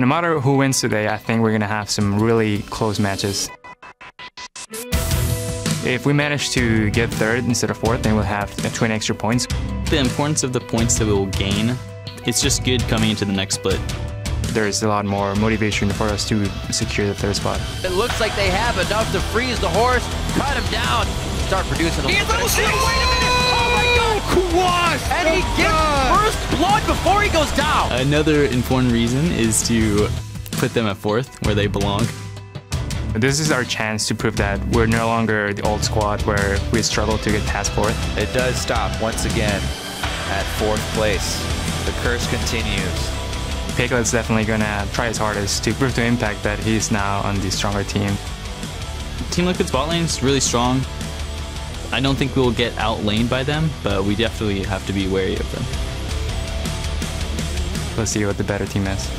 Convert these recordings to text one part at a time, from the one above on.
No matter who wins today, I think we're going to have some really close matches. If we manage to get third instead of fourth, then we'll have 20 extra points. The importance of the points that we will gain, it's just good coming into the next split. There's a lot more motivation for us to secure the third spot. It looks like they have enough to freeze the horse, cut him down, start producing a little bit of... Wait a minute! Oh my God! Quash! And he gets first blood before he goes down! Another important reason is to put them at fourth, where they belong. This is our chance to prove that we're no longer the old squad where we struggle to get past fourth. It does stop once again at fourth place. The curse continues. FLICKR definitely going to try his hardest to prove to Impact that he's now on the stronger team. Team Liquid's bot lane is really strong. I don't think we'll get outlaned by them, but we definitely have to be wary of them. Let's see what the better team is.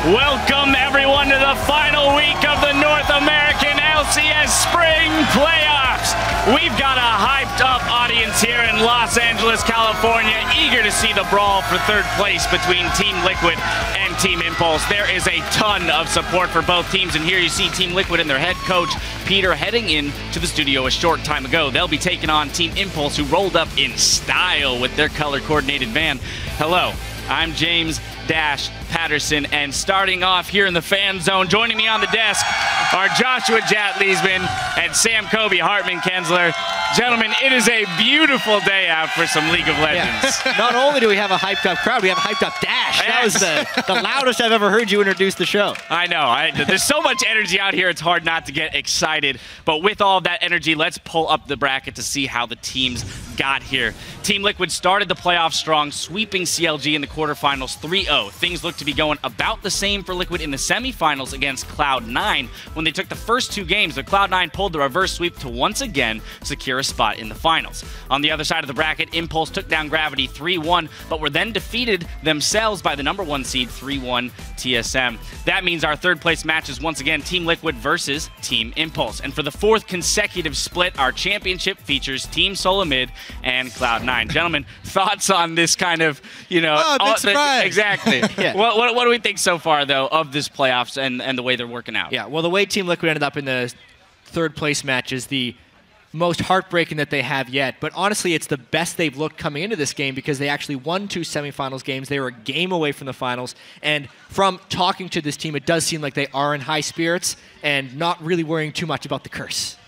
Welcome everyone to the final week of the North American LCS Spring Playoffs. We've got a hyped up audience here in Los Angeles, California, eager to see the brawl for third place between Team Liquid and Team Impulse. There is a ton of support for both teams, and here you see Team Liquid and their head coach, Peter, heading in to the studio a short time ago. They'll be taking on Team Impulse, who rolled up in style with their color-coordinated van. Hello, I'm James Patterson, and starting off here in the fan zone, joining me on the desk are Joshua Jat-Leesman and Sam Kobe Hartman-Kensler. Gentlemen, it is a beautiful day out for some League of Legends. Yeah. Not only do we have a hyped up crowd, we have a hyped up Dash. Yes. That was the loudest I've ever heard you introduce the show. I know. There's so much energy out here, it's hard not to get excited. But with all that energy, let's pull up the bracket to see how the teams got here. Team Liquid started the playoffs strong, sweeping CLG in the quarterfinals 3-0. Things look to be going about the same for Liquid in the semifinals against Cloud9. When they took the first two games, the Cloud9 pulled the reverse sweep to once again secure a spot in the finals. On the other side of the bracket, Impulse took down Gravity 3-1, but were then defeated themselves by the #1 seed 3-1 TSM. That means our third place match is once again Team Liquid versus Team Impulse. And for the fourth consecutive split, our championship features Team Solomid and Cloud9. Gentlemen, thoughts on this kind of, big surprise. Exactly. Yeah. What do we think so far, though, of this playoffs and the way they're working out? Yeah, well, the way Team Liquid ended up in the third place match is the most heartbreaking that they have yet. But honestly, it's the best they've looked coming into this game because they actually won 2 semifinals games. They were a game away from the finals. And from talking to this team, it does seem like they are in high spirits and not really worrying too much about the curse.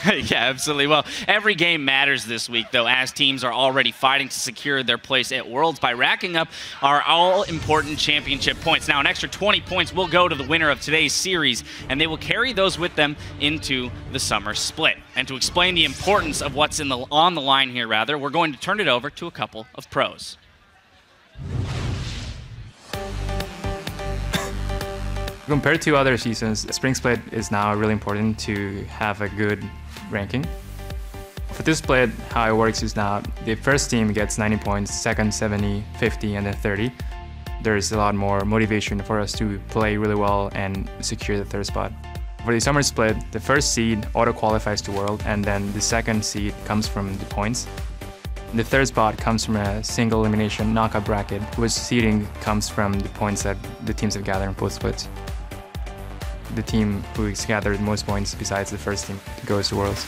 Yeah, absolutely. Well, every game matters this week, though, as teams are already fighting to secure their place at Worlds by racking up our all-important championship points. Now, an extra 20 points will go to the winner of today's series, and they will carry those with them into the summer split. And to explain the importance of what's on the line here, we're going to turn it over to a couple of pros. Compared to other seasons, Spring Split is now really important to have a good ranking. For this split, how it works is now the first team gets 90 points, second 70, 50, and then 30. There's a lot more motivation for us to play really well and secure the third spot. For the summer split, the first seed auto-qualifies to World, and then the second seed comes from the points. The third spot comes from a single elimination knockout bracket, which seeding comes from the points that the teams have gathered in both splits. The team who's gathered the most points besides the first team goes to Worlds.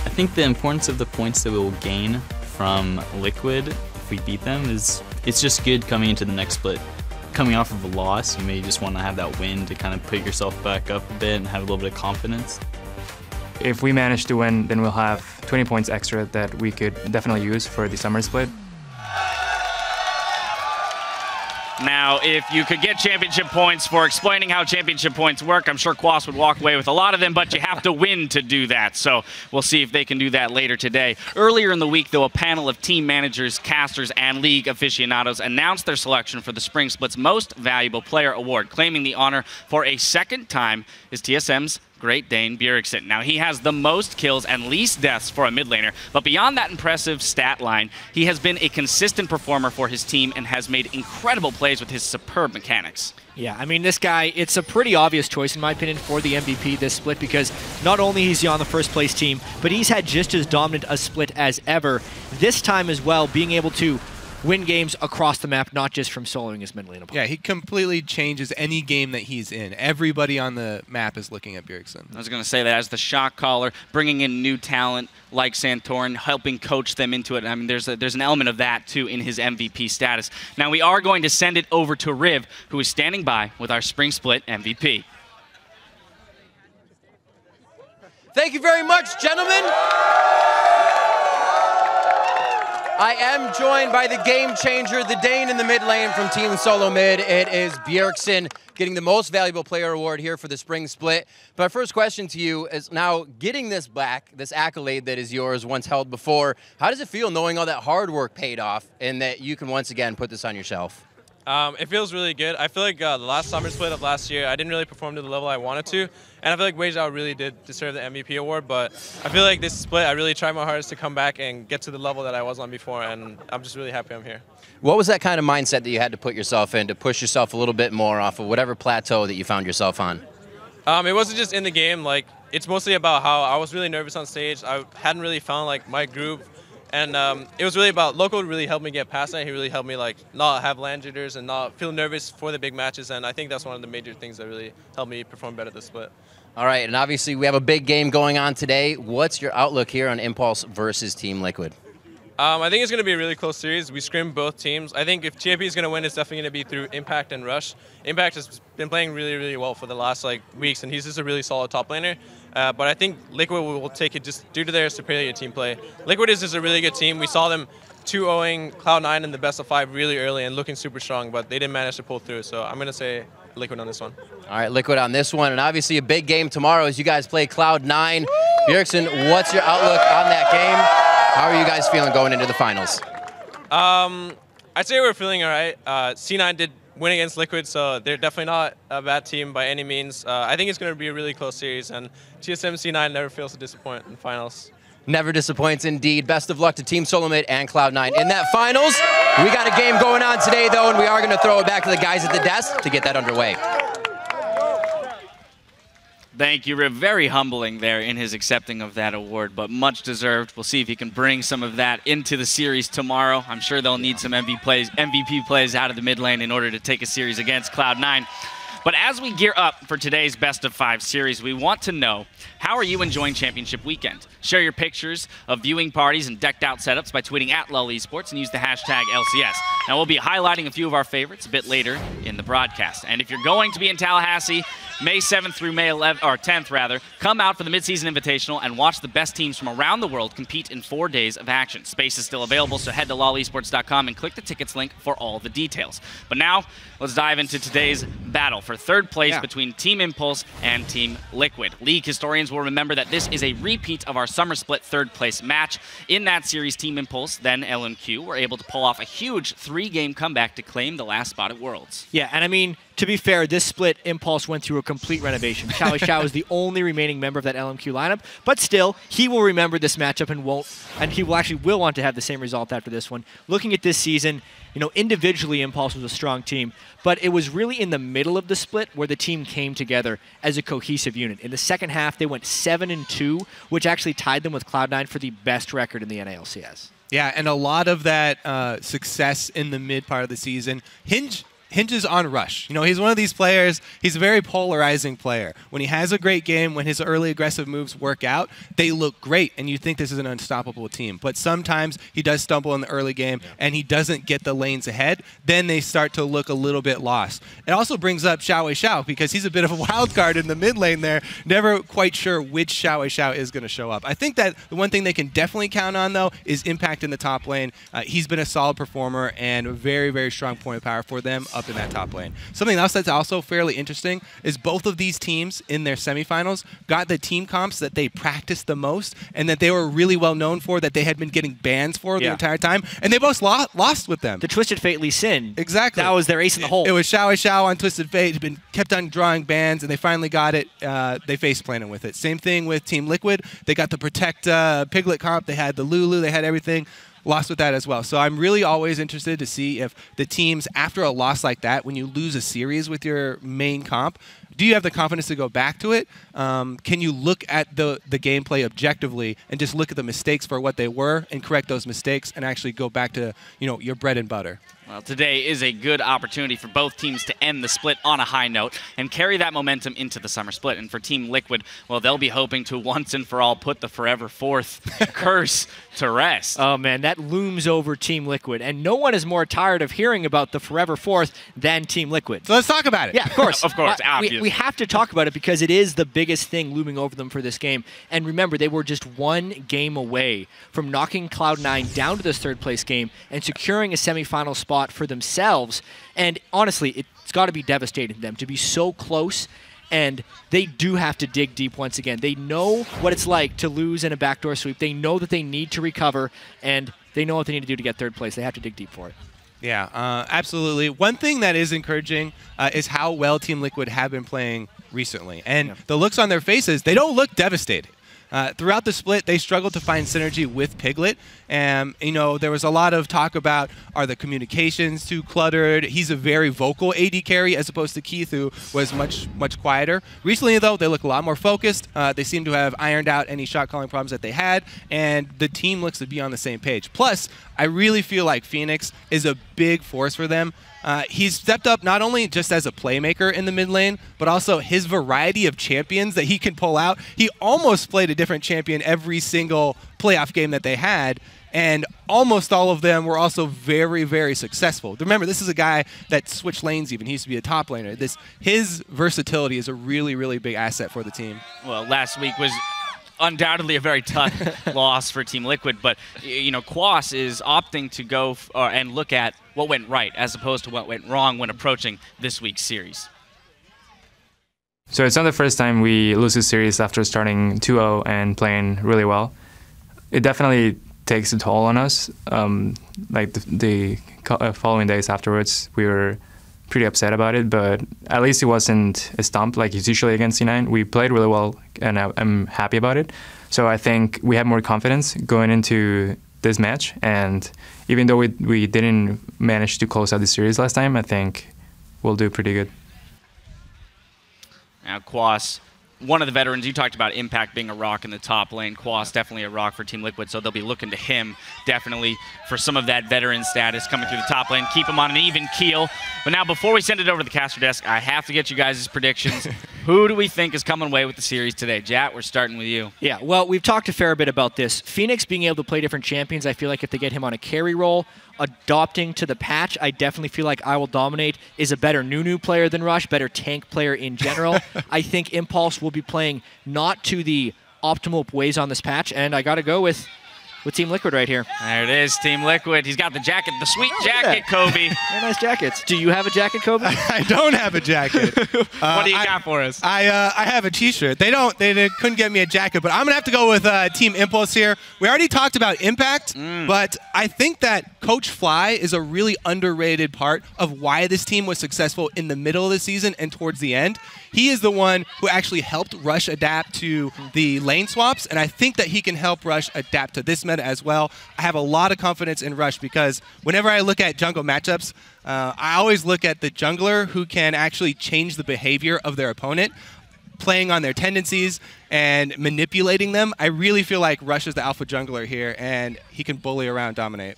I think the importance of the points that we will gain from Liquid if we beat them is it's just good coming into the next split. Coming off of a loss, you may just want to have that win to kind of put yourself back up a bit and have a little bit of confidence. If we manage to win, then we'll have 20 points extra that we could definitely use for the summer split. Now, if you could get championship points for explaining how championship points work, I'm sure Quas would walk away with a lot of them, but you have to win to do that. So we'll see if they can do that later today. Earlier in the week, though, a panel of team managers, casters, and league aficionados announced their selection for the Spring Split's Most Valuable Player Award. Claiming the honor for a second time is TSM's Great Dane Bjergsen. Now, he has the most kills and least deaths for a mid laner, but beyond that impressive stat line, he has been a consistent performer for his team and has made incredible plays with his superb mechanics. Yeah, I mean, this guy, it's a pretty obvious choice, in my opinion, for the MVP this split, because not only is he on the first place team, but he's had just as dominant a split as ever. This time as well, being able to win games across the map, not just from soloing his mid lane opponent. Yeah, he completely changes any game that he's in. Everybody on the map is looking at Bjergsen. I was going to say that as the shot caller, bringing in new talent like Santorin, helping coach them into it. I mean, there's an element of that, too, in his MVP status. Now, we are going to send it over to Riv, who is standing by with our Spring Split MVP. Thank you very much, gentlemen. I am joined by the game changer, the Dane in the mid lane from Team Solo Mid. It is Bjergsen getting the most valuable player award here for the spring split. But our first question to you is, now getting this back, this accolade that is yours once held before, how does it feel knowing all that hard work paid off and that you can once again put this on your shelf? It feels really good. I feel like the last summer split of last year, I didn't really perform to the level I wanted to. And I feel like Wage Out really did deserve the MVP award. But I feel like this split, I really tried my hardest to come back and get to the level that I was on before. And I'm just really happy I'm here. What was that kind of mindset that you had to put yourself in to push yourself a little bit more off of whatever plateau that you found yourself on? It wasn't just in the game. Like, it's mostly about how I was really nervous on stage. I hadn't really found like my groove. And it was really about Loco really helped me get past that. He really helped me like not have land jitters and not feel nervous for the big matches. And I think that's one of the major things that really helped me perform better this split. All right, and obviously we have a big game going on today. What's your outlook here on Impulse versus Team Liquid? I think it's going to be a really close series. We scrim both teams. I think if TIP is going to win, it's definitely going to be through Impact and Rush. Impact has been playing really, really well for the last weeks, and he's just a really solid top laner. But I think Liquid will take it just due to their superior team play. Liquid is just a really good team. We saw them 2-0ing Cloud9 in the best of 5 really early and looking super strong, but they didn't manage to pull through. So I'm going to say Liquid on this one. All right, Liquid on this one, and obviously a big game tomorrow as you guys play Cloud9. Bjergsen, what's your outlook on that game? How are you guys feeling going into the finals? I'd say we're feeling all right. C9 did win against Liquid, so they're definitely not a bad team by any means. I think it's going to be a really close series, and TSM C9 never fails to disappoint in the finals. Never disappoints indeed. Best of luck to Team Solomid and Cloud9 in that finals. We got a game going on today, though, and we are going to throw it back to the guys at the desk to get that underway. Thank you, Riv. Very humbling there in his accepting of that award, but much deserved. We'll see if he can bring some of that into the series tomorrow. I'm sure they'll need some MVP plays out of the mid lane in order to take a series against Cloud9. But as we gear up for today's Best of 5 series, we want to know, how are you enjoying Championship Weekend? Share your pictures of viewing parties and decked out setups by tweeting at LUL Esports and use the hashtag LCS. Now, we'll be highlighting a few of our favorites a bit later in the broadcast. And if you're going to be in Tallahassee, May 7th through May 11th, or 10th rather, come out for the Midseason Invitational and watch the best teams from around the world compete in 4 days of action. Space is still available, so head to lulesports.com and click the tickets link for all the details. But now, let's dive into today's battle for third place between Team Impulse and Team Liquid. League historians will remember that this is a repeat of our summer split third place match. In that series, Team Impulse, then LMQ, were able to pull off a huge 3-game comeback to claim the last spot at Worlds. Yeah, and I mean, to be fair, this split, Impulse went through a complete renovation. Xiao Xiao is the only remaining member of that LMQ lineup, but still, he will remember this matchup and he will want to have the same result after this one. Looking at this season, you know, individually, Impulse was a strong team, but it was really in the middle of the split where the team came together as a cohesive unit. In the second half, they went 7-2, which actually tied them with Cloud9 for the best record in the NALCS. Yeah, and a lot of that success in the mid part of the season hinges on Rush. You know, he's one of these players, he's a very polarizing player. When he has a great game, when his early aggressive moves work out, they look great, and you think this is an unstoppable team. But sometimes he does stumble in the early game, and he doesn't get the lanes ahead. Then they start to look a little bit lost. It also brings up Xiao Xiao, because he's a bit of a wild card in the mid lane there, never quite sure which Xiao Xiao is going to show up. I think that the one thing they can definitely count on, though, is Impact in the top lane. He's been a solid performer and a very, very strong point of power for them up in that top lane. Something else that's also fairly interesting is both of these teams in their semifinals got the team comps that they practiced the most and that they were really well known for, that they had been getting bans for the entire time, and they both lost with them. The Twisted Fate Lee Sin. Exactly. That was their ace in the hole. It was Xiao on Twisted Fate. Had been kept on drawing bans, and they finally got it. They face planted with it. Same thing with Team Liquid. They got the Protect Piglet comp. They had the Lulu. They had everything. Lost with that as well. So I'm really always interested to see if the teams, after a loss like that, when you lose a series with your main comp, do you have the confidence to go back to it? Can you look at the gameplay objectively and just look at the mistakes for what they were and correct those mistakes and actually go back to your bread and butter? Well, today is a good opportunity for both teams to end the split on a high note and carry that momentum into the summer split. And for Team Liquid, well, they'll be hoping to once and for all put the forever fourth curse to rest. Oh, man, that looms over Team Liquid. And no one is more tired of hearing about the forever fourth than Team Liquid. So let's talk about it. Yeah, of course. Of course, obviously. We have to talk about it because it is the biggest thing looming over them for this game. And remember, they were just one game away from knocking Cloud9 down to this third-place game and securing a semifinal spot for themselves. And honestly, it's got to be devastating to them to be so close, and they do have to dig deep once again. They know what it's like to lose in a backdoor sweep. They know that they need to recover, and they know what they need to do to get third place. They have to dig deep for it. Yeah, absolutely. One thing that is encouraging is how well Team Liquid have been playing recently. And the looks on their faces, they don't look devastated. Throughout the split, they struggled to find synergy with Piglet. And, there was a lot of talk about, are the communications too cluttered? He's a very vocal AD carry as opposed to Keith, who was much quieter. Recently, though, they look a lot more focused. They seem to have ironed out any shot calling problems that they had, and the team looks to be on the same page. Plus, I really feel like Phoenix is a big force for them. He's stepped up not only just as a playmaker in the mid lane, but also his variety of champions that he can pull out. He almost played a different champion every single playoff game that they had, and almost all of them were also very, very successful. Remember, this is a guy that switched lanes even. He used to be a top laner. His versatility is a really, really big asset for the team. Well, last week was undoubtedly a very tough loss for Team Liquid, but Quas is opting to go and look at what went right as opposed to what went wrong when approaching this week's series. So it's not the first time we lose a series after starting 2-0 and playing really well. It definitely takes a toll on us. Like the following days afterwards, we were pretty upset about it, but at least it wasn't a stomp like it's usually against C9. We played really well, and I'm happy about it. So I think we have more confidence going into this match, and even though we didn't manage to close out the series last time, I think we'll do pretty good. Now, Quas, one of the veterans, you talked about Impact being a rock in the top lane. Quas definitely a rock for Team Liquid, so they'll be looking to him definitely for some of that veteran status coming through the top lane, keep him on an even keel. But now, before we send it over to the caster desk, I have to get you guys' predictions. Who do we think is coming away with the series today? Jat, we're starting with you. Yeah, well, we've talked a fair bit about this. Phoenix being able to play different champions, I feel like if they get him on a carry role, adopting to the patch, I definitely feel like I Will Dominate is a better Nunu player than Rush, better tank player in general. I think Impulse will be playing not to the optimal ways on this patch, and I got to go with Team Liquid right here. There it is, Team Liquid. He's got the jacket, the sweet jacket, Kobe. Very nice jackets. Do you have a jacket, Kobe? I don't have a jacket. What do you got for us? I have a T-shirt. They couldn't get me a jacket, but I'm gonna have to go with Team Impulse here. We already talked about Impact, but I think that Coach Fly is a really underrated part of why this team was successful in the middle of the season and towards the end. He is the one who actually helped Rush adapt to the lane swaps, and I think that he can help Rush adapt to this meta as well. I have a lot of confidence in Rush because whenever I look at jungle matchups, I always look at the jungler who can actually change the behavior of their opponent, playing on their tendencies and manipulating them. I really feel like Rush is the alpha jungler here, and he can bully around, dominate.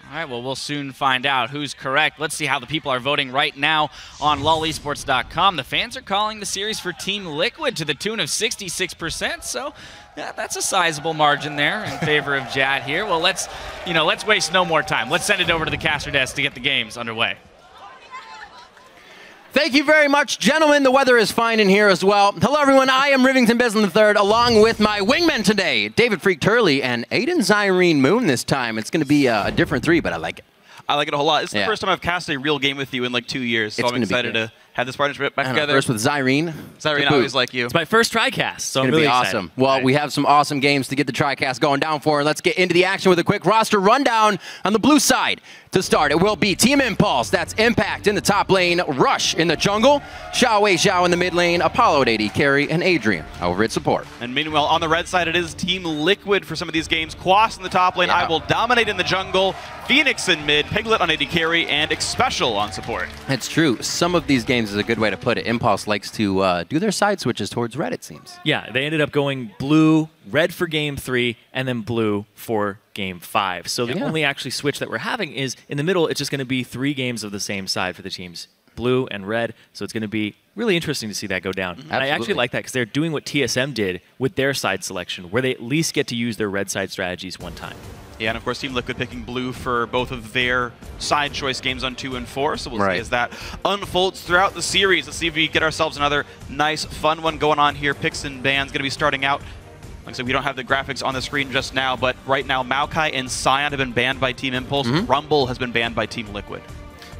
All right, well, we'll soon find out who's correct. Let's see how the people are voting right now on lolesports.com. The fans are calling the series for Team Liquid to the tune of 66%, so yeah, that's a sizable margin there in favor of Jat here. Well, let's waste no more time. Let's send it over to the caster desk to get the games underway. Thank you very much, gentlemen. The weather is fine in here as well. Hello, everyone. I am Rivington Beslin III, along with my wingmen today, David Freak Turley and Aiden Zyrene Moon this time. It's going to be a different three, but I like it. I like it a whole lot. It's the Yeah. first time I've cast a real game with you in like 2 years, so It's I'm gonna be excited good. to have this partnership back together. First with Zyrene. Sorry, I always like you. It's my first TriCast, so I'm It's really gonna be excited. awesome. Well, we have some awesome games to get the TriCast going down for. Let's get into the action with a quick roster rundown on the blue side. To start, it will be Team Impulse. That's Impact in the top lane, Rush in the jungle, Xiao Wei Xiao in the mid lane, Apollo at AD carry, and Adrian over at support. And meanwhile, on the red side, it is Team Liquid for some of these games. Quas in the top lane, I will dominate in the jungle, Phoenix in mid, Piglet on AD carry, and Xpecial on support. It's true. Some of these games is a good way to put it. Impulse likes to do their side switches towards red, it seems. Yeah, they ended up going blue, red for game 3, and then blue for game 5. So the only actually switch that we're having is in the middle, it's just going to be 3 games of the same side for the teams, blue and red. So it's going to be really interesting to see that go down. And I actually like that because they're doing what TSM did with their side selection, where they at least get to use their red side strategies one time. Yeah, and of course, Team Liquid picking blue for both of their side choice games on 2 and 4. So we'll see as that unfolds throughout the series. Let's see if we get ourselves another nice, fun one going on here. Picks and bans going to be starting out. Like I said, we don't have the graphics on the screen just now, but right now, Maokai and Scion have been banned by Team Impulse. Rumble has been banned by Team Liquid.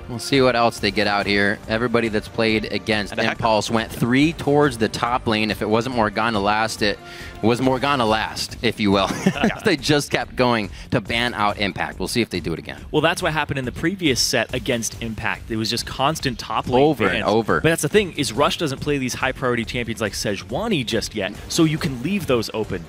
We'll see what else they get out here. Everybody that's played against Impulse went 3 towards the top lane. If it wasn't Morgana last, it was Morgana last, if you will. They just kept going to ban out Impact. We'll see if they do it again. Well, that's what happened in the previous set against Impact. It was just constant top lane Over bans. and over. But that's the thing, is Rush doesn't play these high priority champions like Sejuani just yet, so you can leave those open.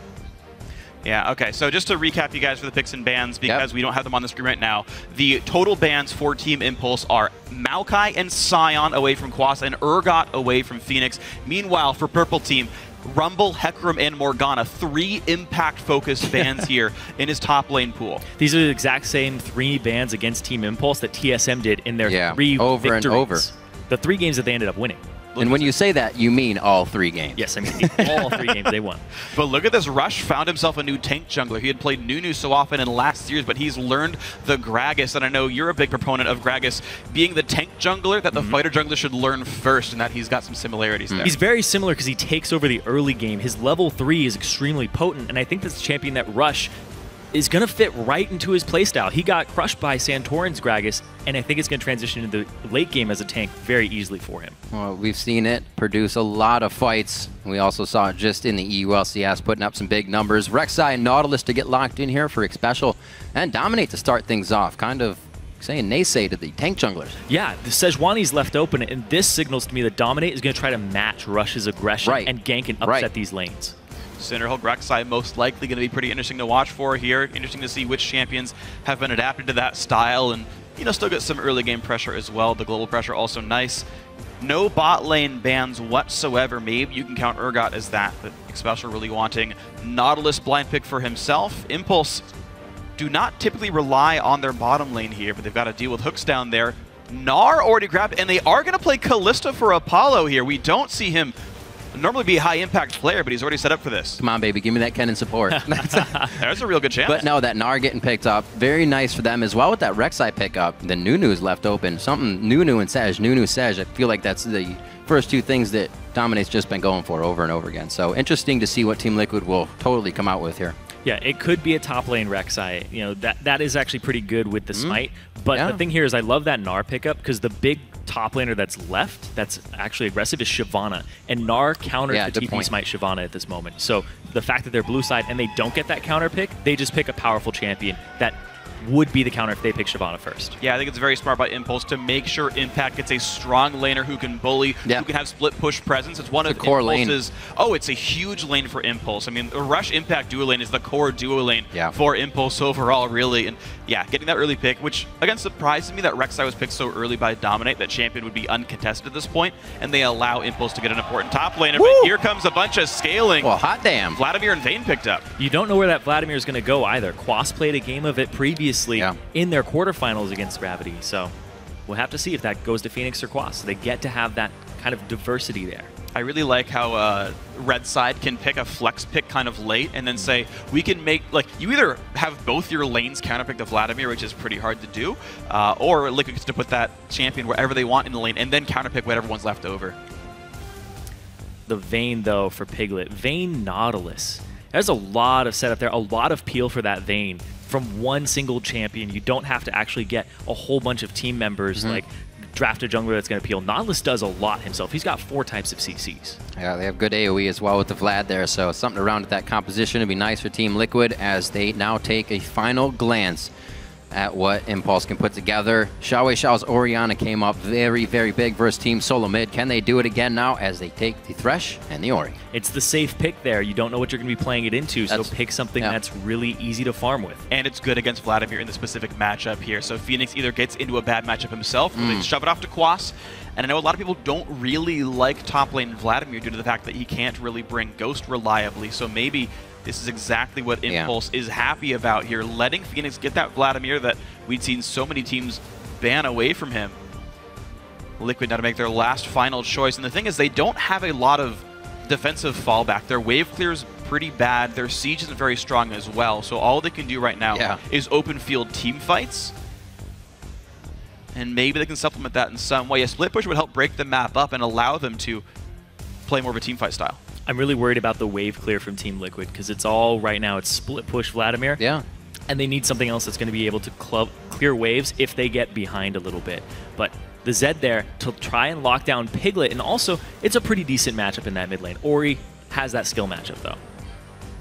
Yeah, okay, so just to recap you guys for the picks and bans, because we don't have them on the screen right now, the total bans for Team Impulse are Maokai and Scion away from Quas and Urgot away from Phoenix. Meanwhile, for Purple Team, Rumble, Hecarim, and Morgana, 3 impact-focused bans here in his top lane pool. These are the exact same 3 bans against Team Impulse that TSM did in their 3 over victories. and over. The 3 games that they ended up winning. And when you say that, you mean all 3 games. Yes, I mean all 3 games they won. But look at this, Rush found himself a new tank jungler. He had played Nunu so often in last years, but he's learned the Gragas, and I know you're a big proponent of Gragas being the tank jungler that the fighter jungler should learn first, and that he's got some similarities there. He's very similar because he takes over the early game. His level 3 is extremely potent, and I think this champion that Rush is going to fit right into his playstyle. He got crushed by Santorin's Gragas, and I think it's going to transition into the late game as a tank very easily for him. Well, we've seen it produce a lot of fights. We also saw it just in the EULCS putting up some big numbers. Rek'Sai and Nautilus to get locked in here for Xpecial, and Dominate to start things off. Kind of saying naysay to the tank junglers. Yeah, the Sejuani's left open, and this signals to me that Dominate is going to try to match Rush's aggression and gank and upset these lanes. Cinderhill Rek'Sai most likely going to be pretty interesting to watch for here. Interesting to see which champions have been adapted to that style, and you know, still get some early game pressure as well. The global pressure also nice. No bot lane bans whatsoever. Maybe you can count Urgot as that, but Xpecial really wanting Nautilus blind pick for himself. Impulse do not typically rely on their bottom lane here, but they've got to deal with hooks down there. Gnar already grabbed, and they are going to play Kalista for Apollo here. We don't see him normally be a high-impact player, but he's already set up for this. Come on, baby, give me that cannon support. There's a real good chance. But no, that Gnar getting picked up, very nice for them as well with that Rek'Sai pickup. The Nunu's left open. Something Nunu and Sej, Nunu, Sej. I feel like that's the first 2 things that Dominate's just been going for over and over again. So interesting to see what Team Liquid will totally come out with here. Yeah, it could be a top lane Rek'Sai. You know, that is actually pretty good with the smite. But the thing here is I love that Gnar pickup because the big top laner that's left that's actually aggressive is Shyvana. And Gnar counters the TP smite Shyvana at this moment. So the fact that they're blue side and they don't get that counter pick, they just pick a powerful champion that would be the counter if they pick Shyvana first. Yeah, I think it's very smart by Impulse to make sure Impact gets a strong laner who can bully, who can have split push presence. It's one of core lane. Oh, it's a huge lane for Impulse. I mean, the Rush Impact duo lane is the core duo lane for Impulse overall, really. And yeah, getting that early pick, which again surprises me that Rek'Sai was picked so early by Dominate, that champion would be uncontested at this point, and they allow Impulse to get an important top laner. But here comes a bunch of scaling. Well, hot damn. Vladimir and Vayne picked up. You don't know where that Vladimir is going to go either. Quas played a game of it previously in their quarterfinals against Gravity, so we'll have to see if that goes to Phoenix or Quas. So they get to have that kind of diversity there. I really like how red side can pick a flex pick kind of late and then say, we can make, like, you either have both your lanes counterpick to Vladimir, which is pretty hard to do, or Liquid gets to put that champion wherever they want in the lane and then counterpick whatever one's left over. The Vayne, though, for Piglet. Vayne Nautilus. There's a lot of setup there, a lot of peel for that Vayne. from one single champion. You don't have to actually get a whole bunch of team members like draft a jungler that's going to appeal. Nautilus does a lot himself. He's got 4 types of CCs. Yeah, they have good AoE as well with the Vlad there, so something around that composition would be nice for Team Liquid as they now take a final glance at what Impulse can put together. Xiaowei Xiao's Orianna came up very, very big versus Team Solo Mid. Can they do it again now as they take the Thresh and the Ori? It's the safe pick there. You don't know what you're going to be playing it into, so pick something that's really easy to farm with. And it's good against Vladimir in the specific matchup here. So Phoenix either gets into a bad matchup himself, or they shove it off to Quas. And I know a lot of people don't really like top lane Vladimir due to the fact that he can't really bring Ghost reliably. So maybe this is exactly what Impulse is happy about here, letting Phoenix get that Vladimir that we'd seen so many teams ban away from him. Liquid now to make their last final choice. And the thing is, they don't have a lot of defensive fallback. Their wave clear is pretty bad. Their siege isn't very strong as well. So all they can do right now is open field team fights. And maybe they can supplement that in some way. A split push would help break the map up and allow them to play more of a team fight style. I'm really worried about the wave clear from Team Liquid because it's all right now. It's split push Vladimir. Yeah. And they need something else that's going to be able to clear waves if they get behind a little bit. But the Zed there to try and lock down Piglet, and also it's a pretty decent matchup in that mid lane. Ori has that skill matchup though.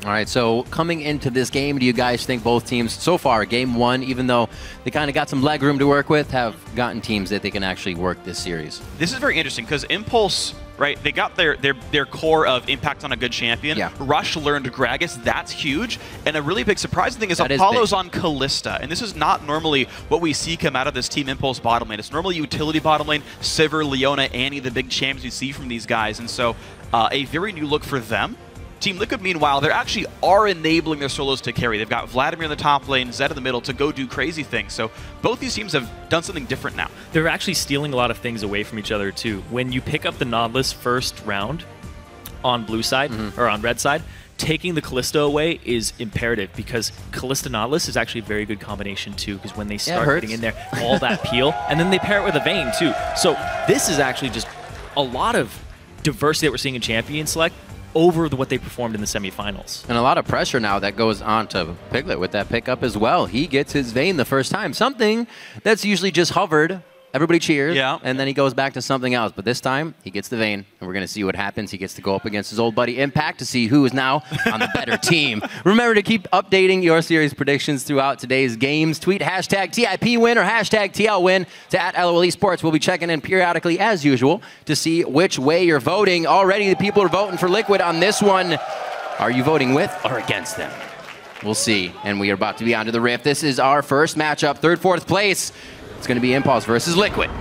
All right, so coming into this game, do you guys think both teams, so far, game 1, even though they kind of got some leg room to work with, have gotten teams that they can actually work this series? This is very interesting because Impulse, right, they got their core of impact on a good champion. Yeah. Rush learned Gragas, that's huge. And a really big surprising thing is Apollo's on Kalista. And this is not normally what we see come out of this Team Impulse bottom lane. It's normally utility bottom lane, Sivir, Leona, Annie, the big champs you see from these guys. And so a very new look for them. Team Liquid, meanwhile, they actually are enabling their solos to carry. They've got Vladimir in the top lane, Zed in the middle to go do crazy things. So both these teams have done something different now. They're actually stealing a lot of things away from each other, too. When you pick up the Nautilus first round on blue side, or on red side, taking the Kalista away is imperative because Kalista Nautilus is actually a very good combination, too, because when they start getting in there, all that peel, and then they pair it with a Vayne, too. So this is actually just a lot of diversity that we're seeing in Champion Select over what they performed in the semifinals. And a lot of pressure now that goes on to Piglet with that pickup as well. He gets his Vayne the first time. Something that's usually just hovered. Everybody cheers, and then he goes back to something else. But this time, he gets the Vayne, and we're going to see what happens. He gets to go up against his old buddy Impact to see who is now on the better team. Remember to keep updating your series predictions throughout today's games. Tweet hashtag TIPWin or hashtag TLWin to @LOL Esports. We'll be checking in periodically, as usual, to see which way you're voting. Already, the people are voting for Liquid on this one. Are you voting with or against them? We'll see. And we are about to be onto the Rift. This is our first matchup, 3rd, 4th place. It's going to be Impulse versus Liquid. All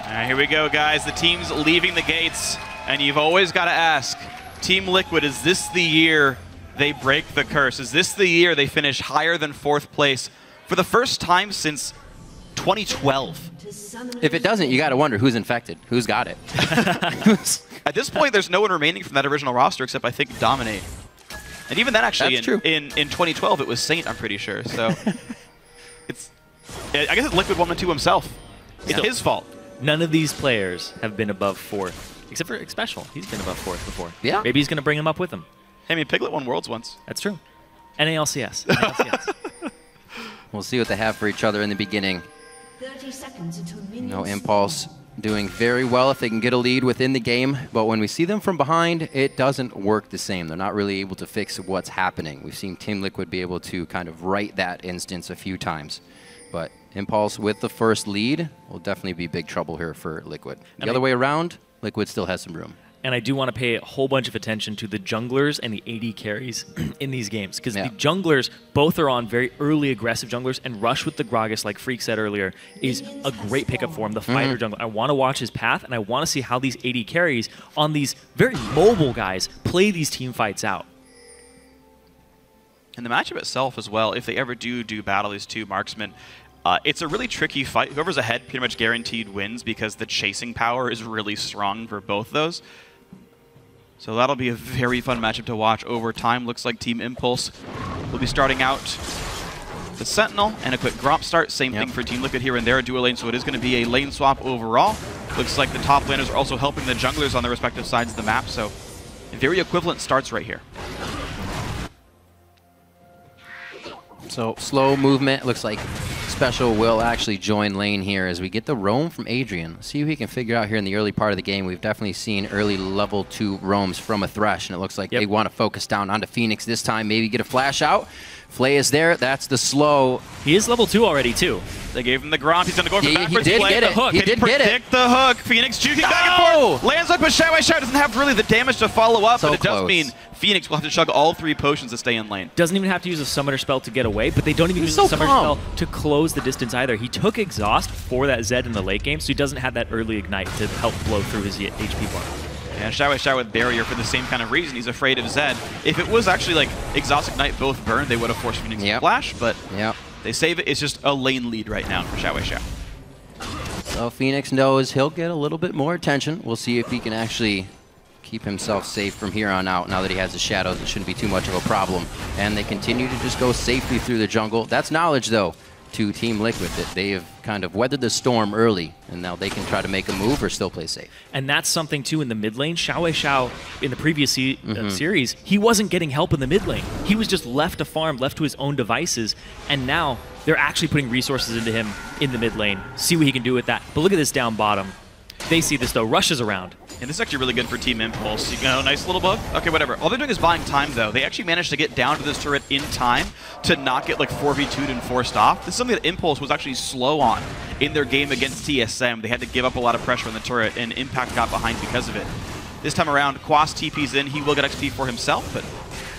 right, here we go, guys. The team's leaving the gates, and you've always got to ask, Team Liquid, is this the year they break the curse? Is this the year they finish higher than 4th place for the first time since 2012? If it doesn't, you got to wonder who's infected. Who's got it? At this point, there's no one remaining from that original roster except, I think, Dominate. And even then, actually, in 2012, it was Saint, I'm pretty sure. So. I guess it's Liquid 1 and 2 himself. It's his fault. None of these players have been above 4th, except for Special. He's been above 4th before. Yeah. Maybe he's going to bring him up with him. I mean, Piglet won Worlds once. That's true. NALCS. NALCS. We'll see what they have for each other in the beginning. 30 seconds until Impulse doing very well if they can get a lead within the game, but when we see them from behind, it doesn't work the same. They're not really able to fix what's happening. We've seen Team Liquid be able to kind of right that instance a few times. But Impulse with the first lead will definitely be big trouble here for Liquid. The other way around, Liquid still has some room. And I do want to pay a whole bunch of attention to the junglers and the AD carries in these games. Because the junglers, both are on very early aggressive junglers, and Rush with the Gragas, like Freak said earlier, is a great pickup for him, the fighter jungler. I want to watch his path, and I want to see how these AD carries on these very mobile guys play these team fights out. And the matchup itself as well, if they ever do battle these two marksmen, it's a really tricky fight. Whoever's ahead pretty much guaranteed wins because the chasing power is really strong for both those. So that'll be a very fun matchup to watch over time. Looks like Team Impulse will be starting out the Sentinel and a quick Gromp start. Same thing for Team Liquid here in their dual lane, so it is going to be a lane swap overall. Looks like the top laners are also helping the junglers on their respective sides of the map, so very equivalent starts right here. So slow movement. Looks like Special will actually join lane here as we get the roam from Adrian. Let's see if we can figure out here in the early part of the game. We've definitely seen early level 2 roams from a Thresh, and it looks like they want to focus down onto Phoenix this time, maybe get a flash out. Flay is there. That's the slow. He is level 2 already, too. They gave him the Gromp. He's going to go for the backwards play. He did get it. He did get it. Predict the hook. Phoenix juking back and forth. Lands up, but Xiao doesn't have really the damage to follow up, So but it does close. mean Phoenix will have to chug all 3 potions to stay in lane. Doesn't even have to use a summoner spell to get away, but they don't even use a summoner spell to close the distance either. He took exhaust for that Zed in the late game, so he doesn't have that early ignite to help flow through his HP bar. And Xiao with barrier for the same kind of reason. He's afraid of Zed. If it was actually like exhaust ignite both burn, they would have forced Phoenix to flash, but they save it. It's just a lane lead right now for Xiao. So Phoenix knows he'll get a little bit more attention. We'll see if he can actually keep himself safe from here on out. Now that he has the shadows, it shouldn't be too much of a problem. And they continue to just go safely through the jungle. That's knowledge, though, to Team Liquid, that they have kind of weathered the storm early, and now they can try to make a move or still play safe. And that's something, too, in the mid lane. Xiao in the previous series, he wasn't getting help in the mid lane. He was just left to farm, left to his own devices, and now they're actually putting resources into him in the mid lane. See what he can do with that. But look at this down bottom. They see this, though. Rushes around. And this is actually really good for Team Impulse. You know, nice little buff. Okay, whatever. All they're doing is buying time, though. They actually managed to get down to this turret in time to not get like 4v2'd and forced off. This is something that Impulse was actually slow on in their game against TSM. They had to give up a lot of pressure on the turret, and Impact got behind because of it. This time around, Quas TP's in. He will get XP for himself, but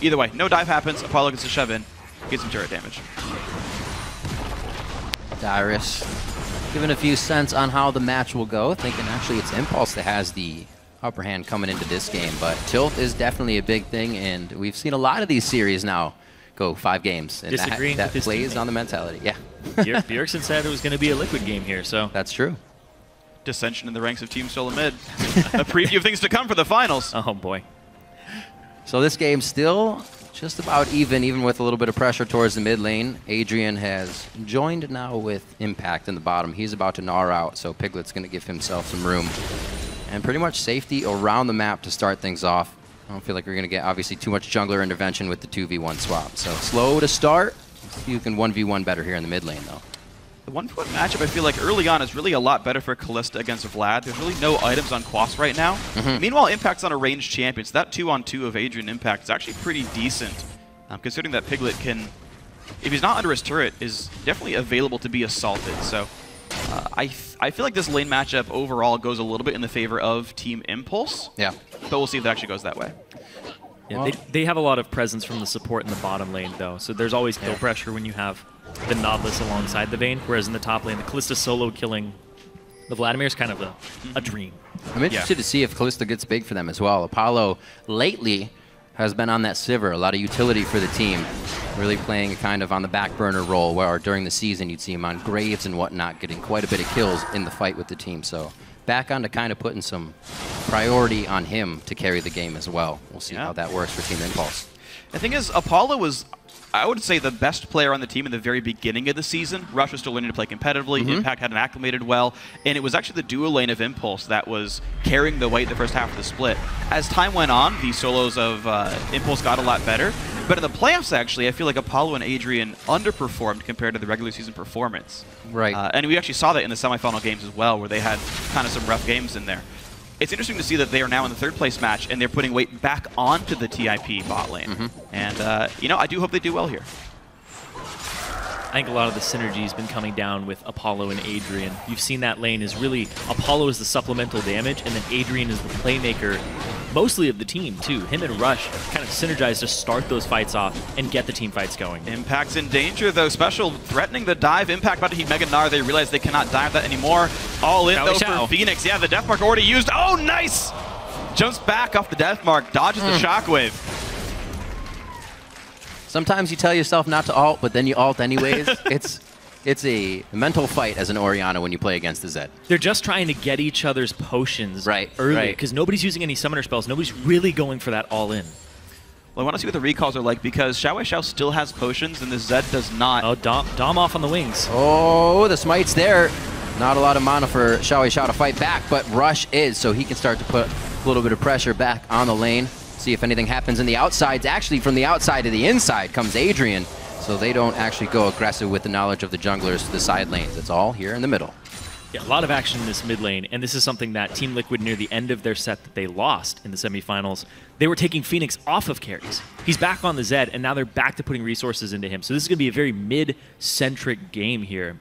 either way, no dive happens. Apollo gets a shove in, gets some turret damage. Dyrus giving a few cents on how the match will go, thinking actually it's Impulse that has the upper hand coming into this game, but tilt is definitely a big thing, and we've seen a lot of these series now go 5 games, and that plays on the mentality. Yeah. Bjergsen said it was going to be a Liquid game here, so. That's true. Dissension in the ranks of Team Solo Mid. A preview of things to come for the finals. Oh, boy. So this game still just about even with a little bit of pressure towards the mid lane. Adrian has joined now with Impact in the bottom. He's about to gnaw out, so Piglet's going to give himself some room. And pretty much safety around the map to start things off. I don't feel like we're going to get, obviously, too much jungler intervention with the 2v1 swap. So slow to start. You can 1v1 better here in the mid lane, though. The 1v1 matchup, I feel like early on is really a lot better for Kalista against Vlad. There's really no items on Quas right now. Meanwhile, Impact's on a ranged champion, so that 2-on-2 of Adrian Impact is actually pretty decent. Considering that Piglet can, if he's not under his turret, is definitely available to be assaulted. So I feel like this lane matchup overall goes a little bit in the favor of Team Impulse. Yeah. But we'll see if that actually goes that way. Yeah, they have a lot of presence from the support in the bottom lane, though, so there's always kill pressure when you have the Nautilus alongside the Vayne, whereas in the top lane, the Kalista solo killing the Vladimir is kind of a dream. I'm interested to see if Kalista gets big for them as well. Apollo lately has been on that Sivir, a lot of utility for the team, really playing kind of on the back burner role, where during the season you'd see him on Graves and whatnot, getting quite a bit of kills in the fight with the team. So back on to kind of putting some priority on him to carry the game as well. We'll see how that works for Team Impulse. The thing is, Apollo was, I would say, the best player on the team in the very beginning of the season. Rush was still learning to play competitively. Impact hadn't acclimated well. And it was actually the duo lane of Impulse that was carrying the weight the first half of the split. As time went on, the solos of Impulse got a lot better. But in the playoffs, actually, I feel like Apollo and Adrian underperformed compared to the regular season performance. Right. And we actually saw that in the semifinal games as well, where they had kind of some rough games in there. It's interesting to see that they are now in the 3rd place match, and they're putting weight back onto the TIP bot lane. And, you know, I do hope they do well here. I think a lot of the synergy has been coming down with Apollo and Adrian. You've seen that lane is really, Apollo is the supplemental damage, and then Adrian is the playmaker, mostly of the team, too. Him and Rush kind of synergize to start those fights off and get the team fights going. Impact's in danger, though. Special threatening the dive. Impact about to heat Mega Gnar. They realize they cannot dive that anymore. All in, though, for Phoenix. Yeah, the Death Mark already used. Oh, nice! Jumps back off the Death Mark, dodges the Shockwave. Sometimes you tell yourself not to ult, but then you ult anyways. It's a mental fight as an Orianna when you play against the Zed. They're just trying to get each other's potions early, because nobody's using any summoner spells. Nobody's really going for that all-in. Well, I want to see what the recalls are like, because Xiao still has potions, and the Zed does not. Oh, Dom off on the wings. Oh, the smite's there. Not a lot of mana for Xiao to fight back, but Rush is, so he can start to put a little bit of pressure back on the lane. See if anything happens in the outsides. Actually, from the outside to the inside comes Adrian. so they don't actually go aggressive with the knowledge of the junglers to the side lanes. It's all here in the middle. Yeah, a lot of action in this mid lane, and this is something that Team Liquid near the end of their set that they lost in the semifinals, they were taking Phoenix off of carries. He's back on the Zed, and now they're back to putting resources into him. So this is going to be a very mid-centric game here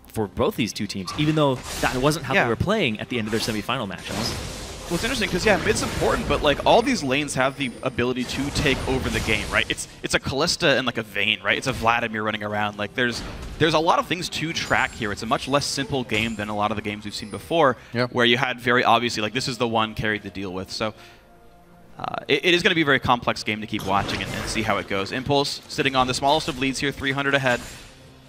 for both these two teams, even though that wasn't how they were playing at the end of their semifinal matchups. Well, it's interesting because, yeah, mid's important, but like all these lanes have the ability to take over the game, right? It's a Callista and like a Vayne, right? It's a Vladimir running around. Like there's a lot of things to track here. It's a much less simple game than a lot of the games we've seen before, where you had very obviously like this is the one carry to deal with. So it is going to be a very complex game to keep watching and see how it goes. Impulse sitting on the smallest of leads here, 300 ahead.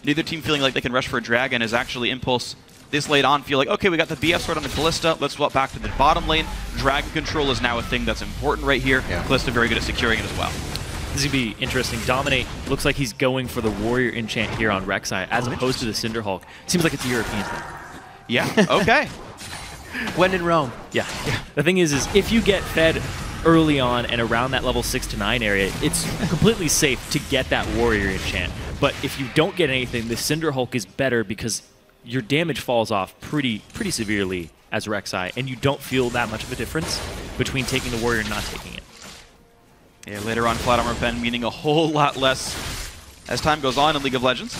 Neither team feeling like they can rush for a Dragon, as actually Impulse this late on feel like, okay, we got the BF sword on the Callista, let's swap back to the bottom lane. Dragon control is now a thing that's important right here. Callista very good at securing it as well. This is going to be interesting. Dominate looks like he's going for the Warrior enchant here on Rek'Sai, as opposed to the Cinderhulk. Seems like it's a European thing. Yeah, okay. When in Rome. Yeah. The thing is if you get fed early on and around that level 6 to 9 area, it's completely safe to get that Warrior enchant. But if you don't get anything, the Cinderhulk is better because your damage falls off pretty severely as Rek'Sai, and you don't feel that much of a difference between taking the Warrior and not taking it. Yeah, later on, Flat Armor Ben meaning a whole lot less as time goes on in League of Legends.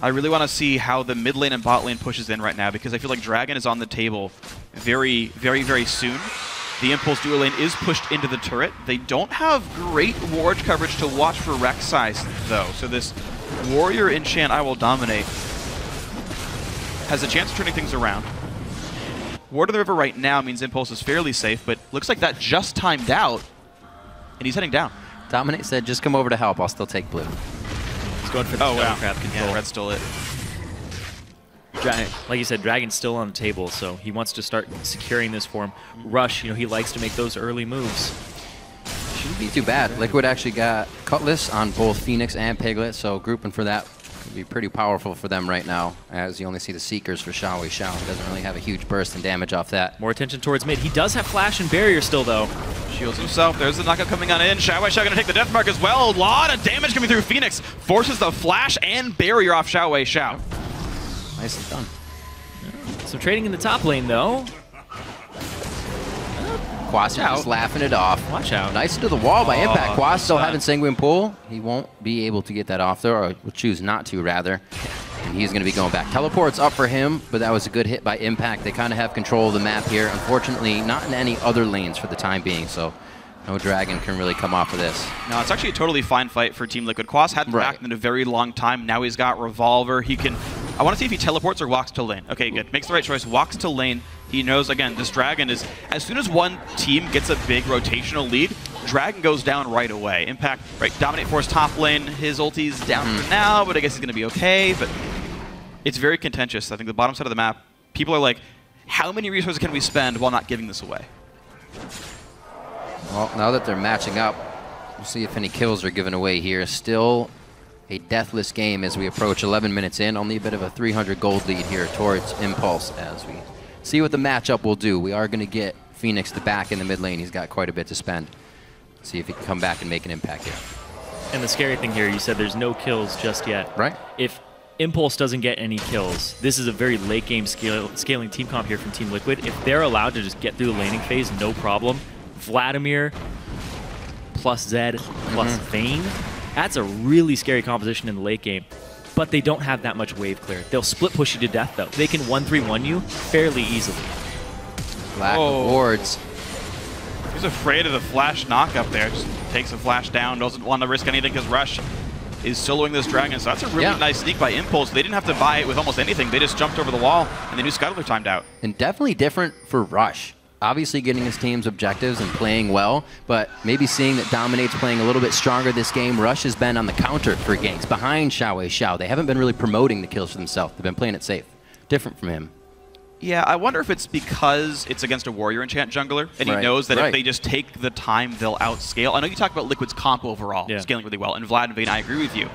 I really want to see how the mid lane and bot lane pushes in right now, because I feel like Dragon is on the table very soon. The Impulse duo lane is pushed into the turret. They don't have great ward coverage to watch for Rek'Sai, though, so this Warrior enchant I will dominate has a chance of turning things around. Ward of the River right now means Impulse is fairly safe, but looks like that just timed out, and he's heading down. Dominate said, just come over to help, I'll still take blue. He's going for the crab control. Yeah, red stole it. Like you said, Dragon's still on the table, so he wants to start securing this for him. Rush, he likes to make those early moves. Shouldn't be too bad. Liquid actually got Cutlass on both Phoenix and Piglet, so grouping for that would be pretty powerful for them right now, as you only see the Seekers for Xiao Wei Xiao. He doesn't really have a huge burst in damage off that. More attention towards mid. He does have Flash and Barrier still, though. Shields himself. There's the knockup coming on in. Xiao Wei Xiao going to take the death mark as well. A lot of damage coming through Phoenix. Forces the Flash and Barrier off Xiao Wei Xiao. Nicely done. Some trading in the top lane, though. Quas just laughing it off. Watch out. Nice to the wall by Impact. Quas still having Sanguine Pull. He won't be able to get that off there, or will choose not to, rather. And he's going to be going back. Teleport's up for him, but that was a good hit by Impact. They kind of have control of the map here. Unfortunately, not in any other lanes for the time being, so no Dragon can really come off of this. No, it's actually a totally fine fight for Team Liquid. Quas hadn't backed in a very long time. Now he's got Revolver. He can... I want to see if he teleports or walks to lane. Okay, good. Makes the right choice. Walks to lane. He knows, again, this Dragon is... As soon as one team gets a big rotational lead, Dragon goes down right away. Impact, right, Dominate Force top lane. His ulti's down for now, but I guess he's going to be okay. But it's very contentious. I think the bottom side of the map, people are like, how many resources can we spend while not giving this away? Well, now that they're matching up, we'll see if any kills are given away here. Still a deathless game as we approach 11 minutes in. Only a bit of a 300 gold lead here towards Impulse as we see what the matchup will do. We are going to get Phoenix the back in the mid lane. He's got quite a bit to spend. See if he can come back and make an impact here. And the scary thing here, you said there's no kills just yet. Right. If Impulse doesn't get any kills, this is a very late game scaling team comp here from Team Liquid. If they're allowed to just get through the laning phase, no problem. Vladimir plus Zed plus Vayne, that's a really scary composition in the late game. But they don't have that much wave clear. They'll split push you to death, though. They can 1-3-1 you fairly easily. Lack of wards. He's afraid of the Flash knock up there. Just takes the Flash down, doesn't want to risk anything because Rush is soloing this Dragon. So that's a really nice sneak by Impulse. They didn't have to buy it with almost anything. They just jumped over the wall, and they knew Scuttler timed out. And definitely different for Rush. Obviously getting his team's objectives and playing well, but maybe seeing that Dominate's playing a little bit stronger this game. Rush has been on the counter for ganks behind Xiao Wei Xiao. They haven't been really promoting the kills for themselves. They've been playing it safe. Different from him. Yeah, I wonder if it's because it's against a Warrior Enchant jungler, and he knows that if they just take the time, they'll outscale. I know you talk about Liquid's comp overall, scaling really well, and Vlad and Vayne, I agree with you.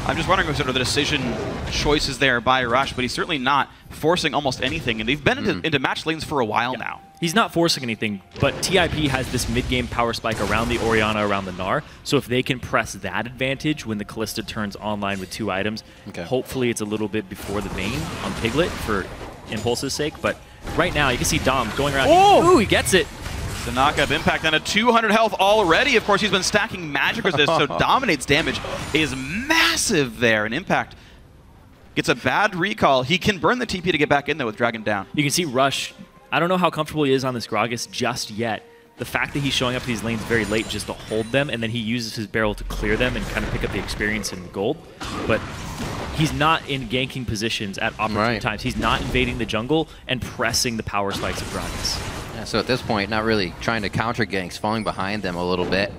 I'm just wondering sort of the decision choices there by Rush, but he's certainly not forcing almost anything, and they've been into match lanes for a while now. He's not forcing anything, but TIP has this mid-game power spike around the Orianna, around the Gnar, so if they can press that advantage when the Kalista turns online with 2 items, hopefully it's a little bit before the Vayne on Piglet for Impulse's sake, but right now you can see Dom going around. Oh! Ooh, he gets it! The knock-up impact on a 200 health already. Of course, he's been stacking magic resist, so Dominate's damage is massive there, and Impact gets a bad recall. He can burn the TP to get back in, though, with Dragon down. You can see Rush, I don't know how comfortable he is on this Gragas just yet. The fact that he's showing up to these lanes very late just to hold them, and then he uses his barrel to clear them and kind of pick up the experience and gold. But he's not in ganking positions at opportune times. He's not invading the jungle and pressing the power spikes of Gragas. Yeah, so at this point, not really trying to counter ganks, falling behind them a little bit.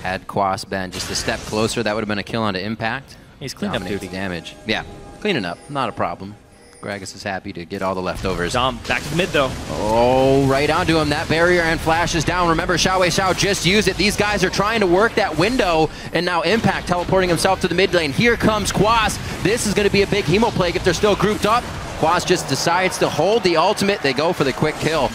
Had Quas been just a step closer, that would have been a kill onto Impact. He's cleaned up duty. Damage. Yeah, cleaning up, not a problem. Gragas is happy to get all the leftovers. Dom, back to the mid, though. Oh, right onto him. That barrier and flash is down. Remember, Xiao just used it. These guys are trying to work that window, and now Impact teleporting himself to the mid lane. Here comes Quas. This is going to be a big Hemo Plague if they're still grouped up. Quas just decides to hold the ultimate. They go for the quick kill.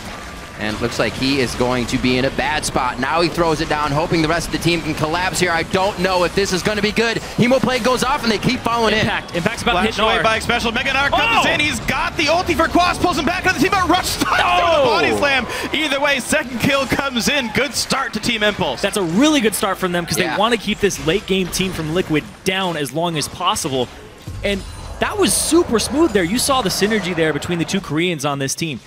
And it looks like he is going to be in a bad spot. Now he throws it down, hoping the rest of the team can collapse here. I don't know if this is going to be good. Hemo Plague goes off, and they keep following Impact's about to hit away Gnar. by Special. Mega Gnar comes in. He's got the ulti for Quas, pulls him back on the team, but Rush stuns through the body slam. Either way, second kill comes in. Good start to Team Impulse. That's a really good start from them because they want to keep this late game team from Liquid down as long as possible. And that was super smooth there. You saw the synergy there between the 2 Koreans on this team.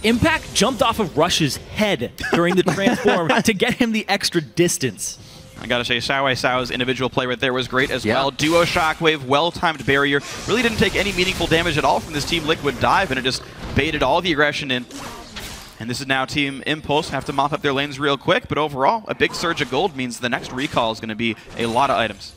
Impact jumped off of Rush's head during the transform to get him the extra distance. I gotta say, Xiao's individual play right there was great as well. Duo Shockwave, well-timed barrier. Really didn't take any meaningful damage at all from this Team Liquid dive, and it just baited all the aggression in. And this is now Team Impulse. Have to mop up their lanes real quick, but overall, a big surge of gold means the next recall is going to be a lot of items.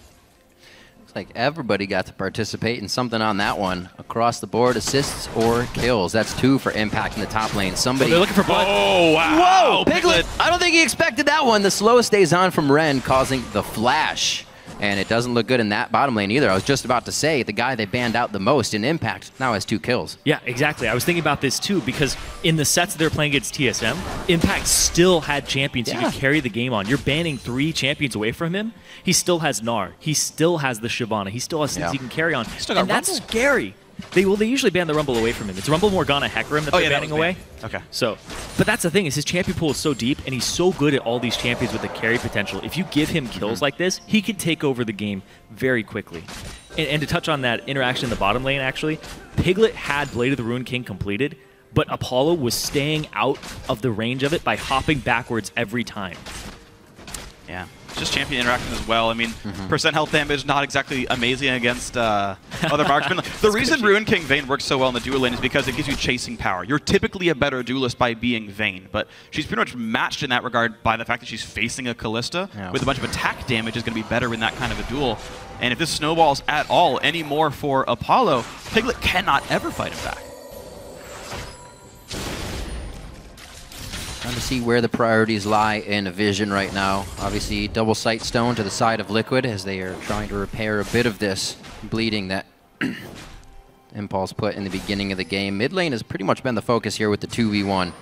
Like everybody got to participate in something on that one. Across the board, assists or kills. That's 2 for Impact in the top lane. Somebody... they're looking for blood. Oh, wow. Whoa, Piglet! I don't think he expected that one. The slowest stays on from Ren, causing the flash. And it doesn't look good in that bottom lane either. I was just about to say, the guy they banned out the most in Impact now has 2 kills. Yeah, exactly. I was thinking about this too, because in the sets they're playing against TSM, Impact still had champions he could carry the game on. You're banning 3 champions away from him. He still has Gnar. He still has the Shyvana. He still has things he can carry on. And that's scary. They usually ban the Rumble away from him. It's Rumble, Morgana, Hecarim that they're banning away. Okay. So, but that's the thing, is his champion pool is so deep, and he's so good at all these champions with the carry potential. If you give him kills like this, he can take over the game very quickly. And to touch on that interaction in the bottom lane, actually, Piglet had Blade of the Ruined King completed, but Apollo was staying out of the range of it by hopping backwards every time. Yeah. Just champion interaction as well. I mean, percent health damage, not exactly amazing against other marksmen. The reason Ruined King Vayne works so well in the dual lane is because it gives you chasing power. You're typically a better duelist by being Vayne, but she's pretty much matched in that regard by the fact that she's facing a Kalista with a bunch of attack damage is going to be better in that kind of a duel. And if this snowballs at all anymore for Apollo, Piglet cannot ever fight him back. Trying to see where the priorities lie in Vision right now. Obviously, double sight stone to the side of Liquid as they are trying to repair a bit of this bleeding that Impulse put in the beginning of the game. Mid lane has pretty much been the focus here with the 2v1.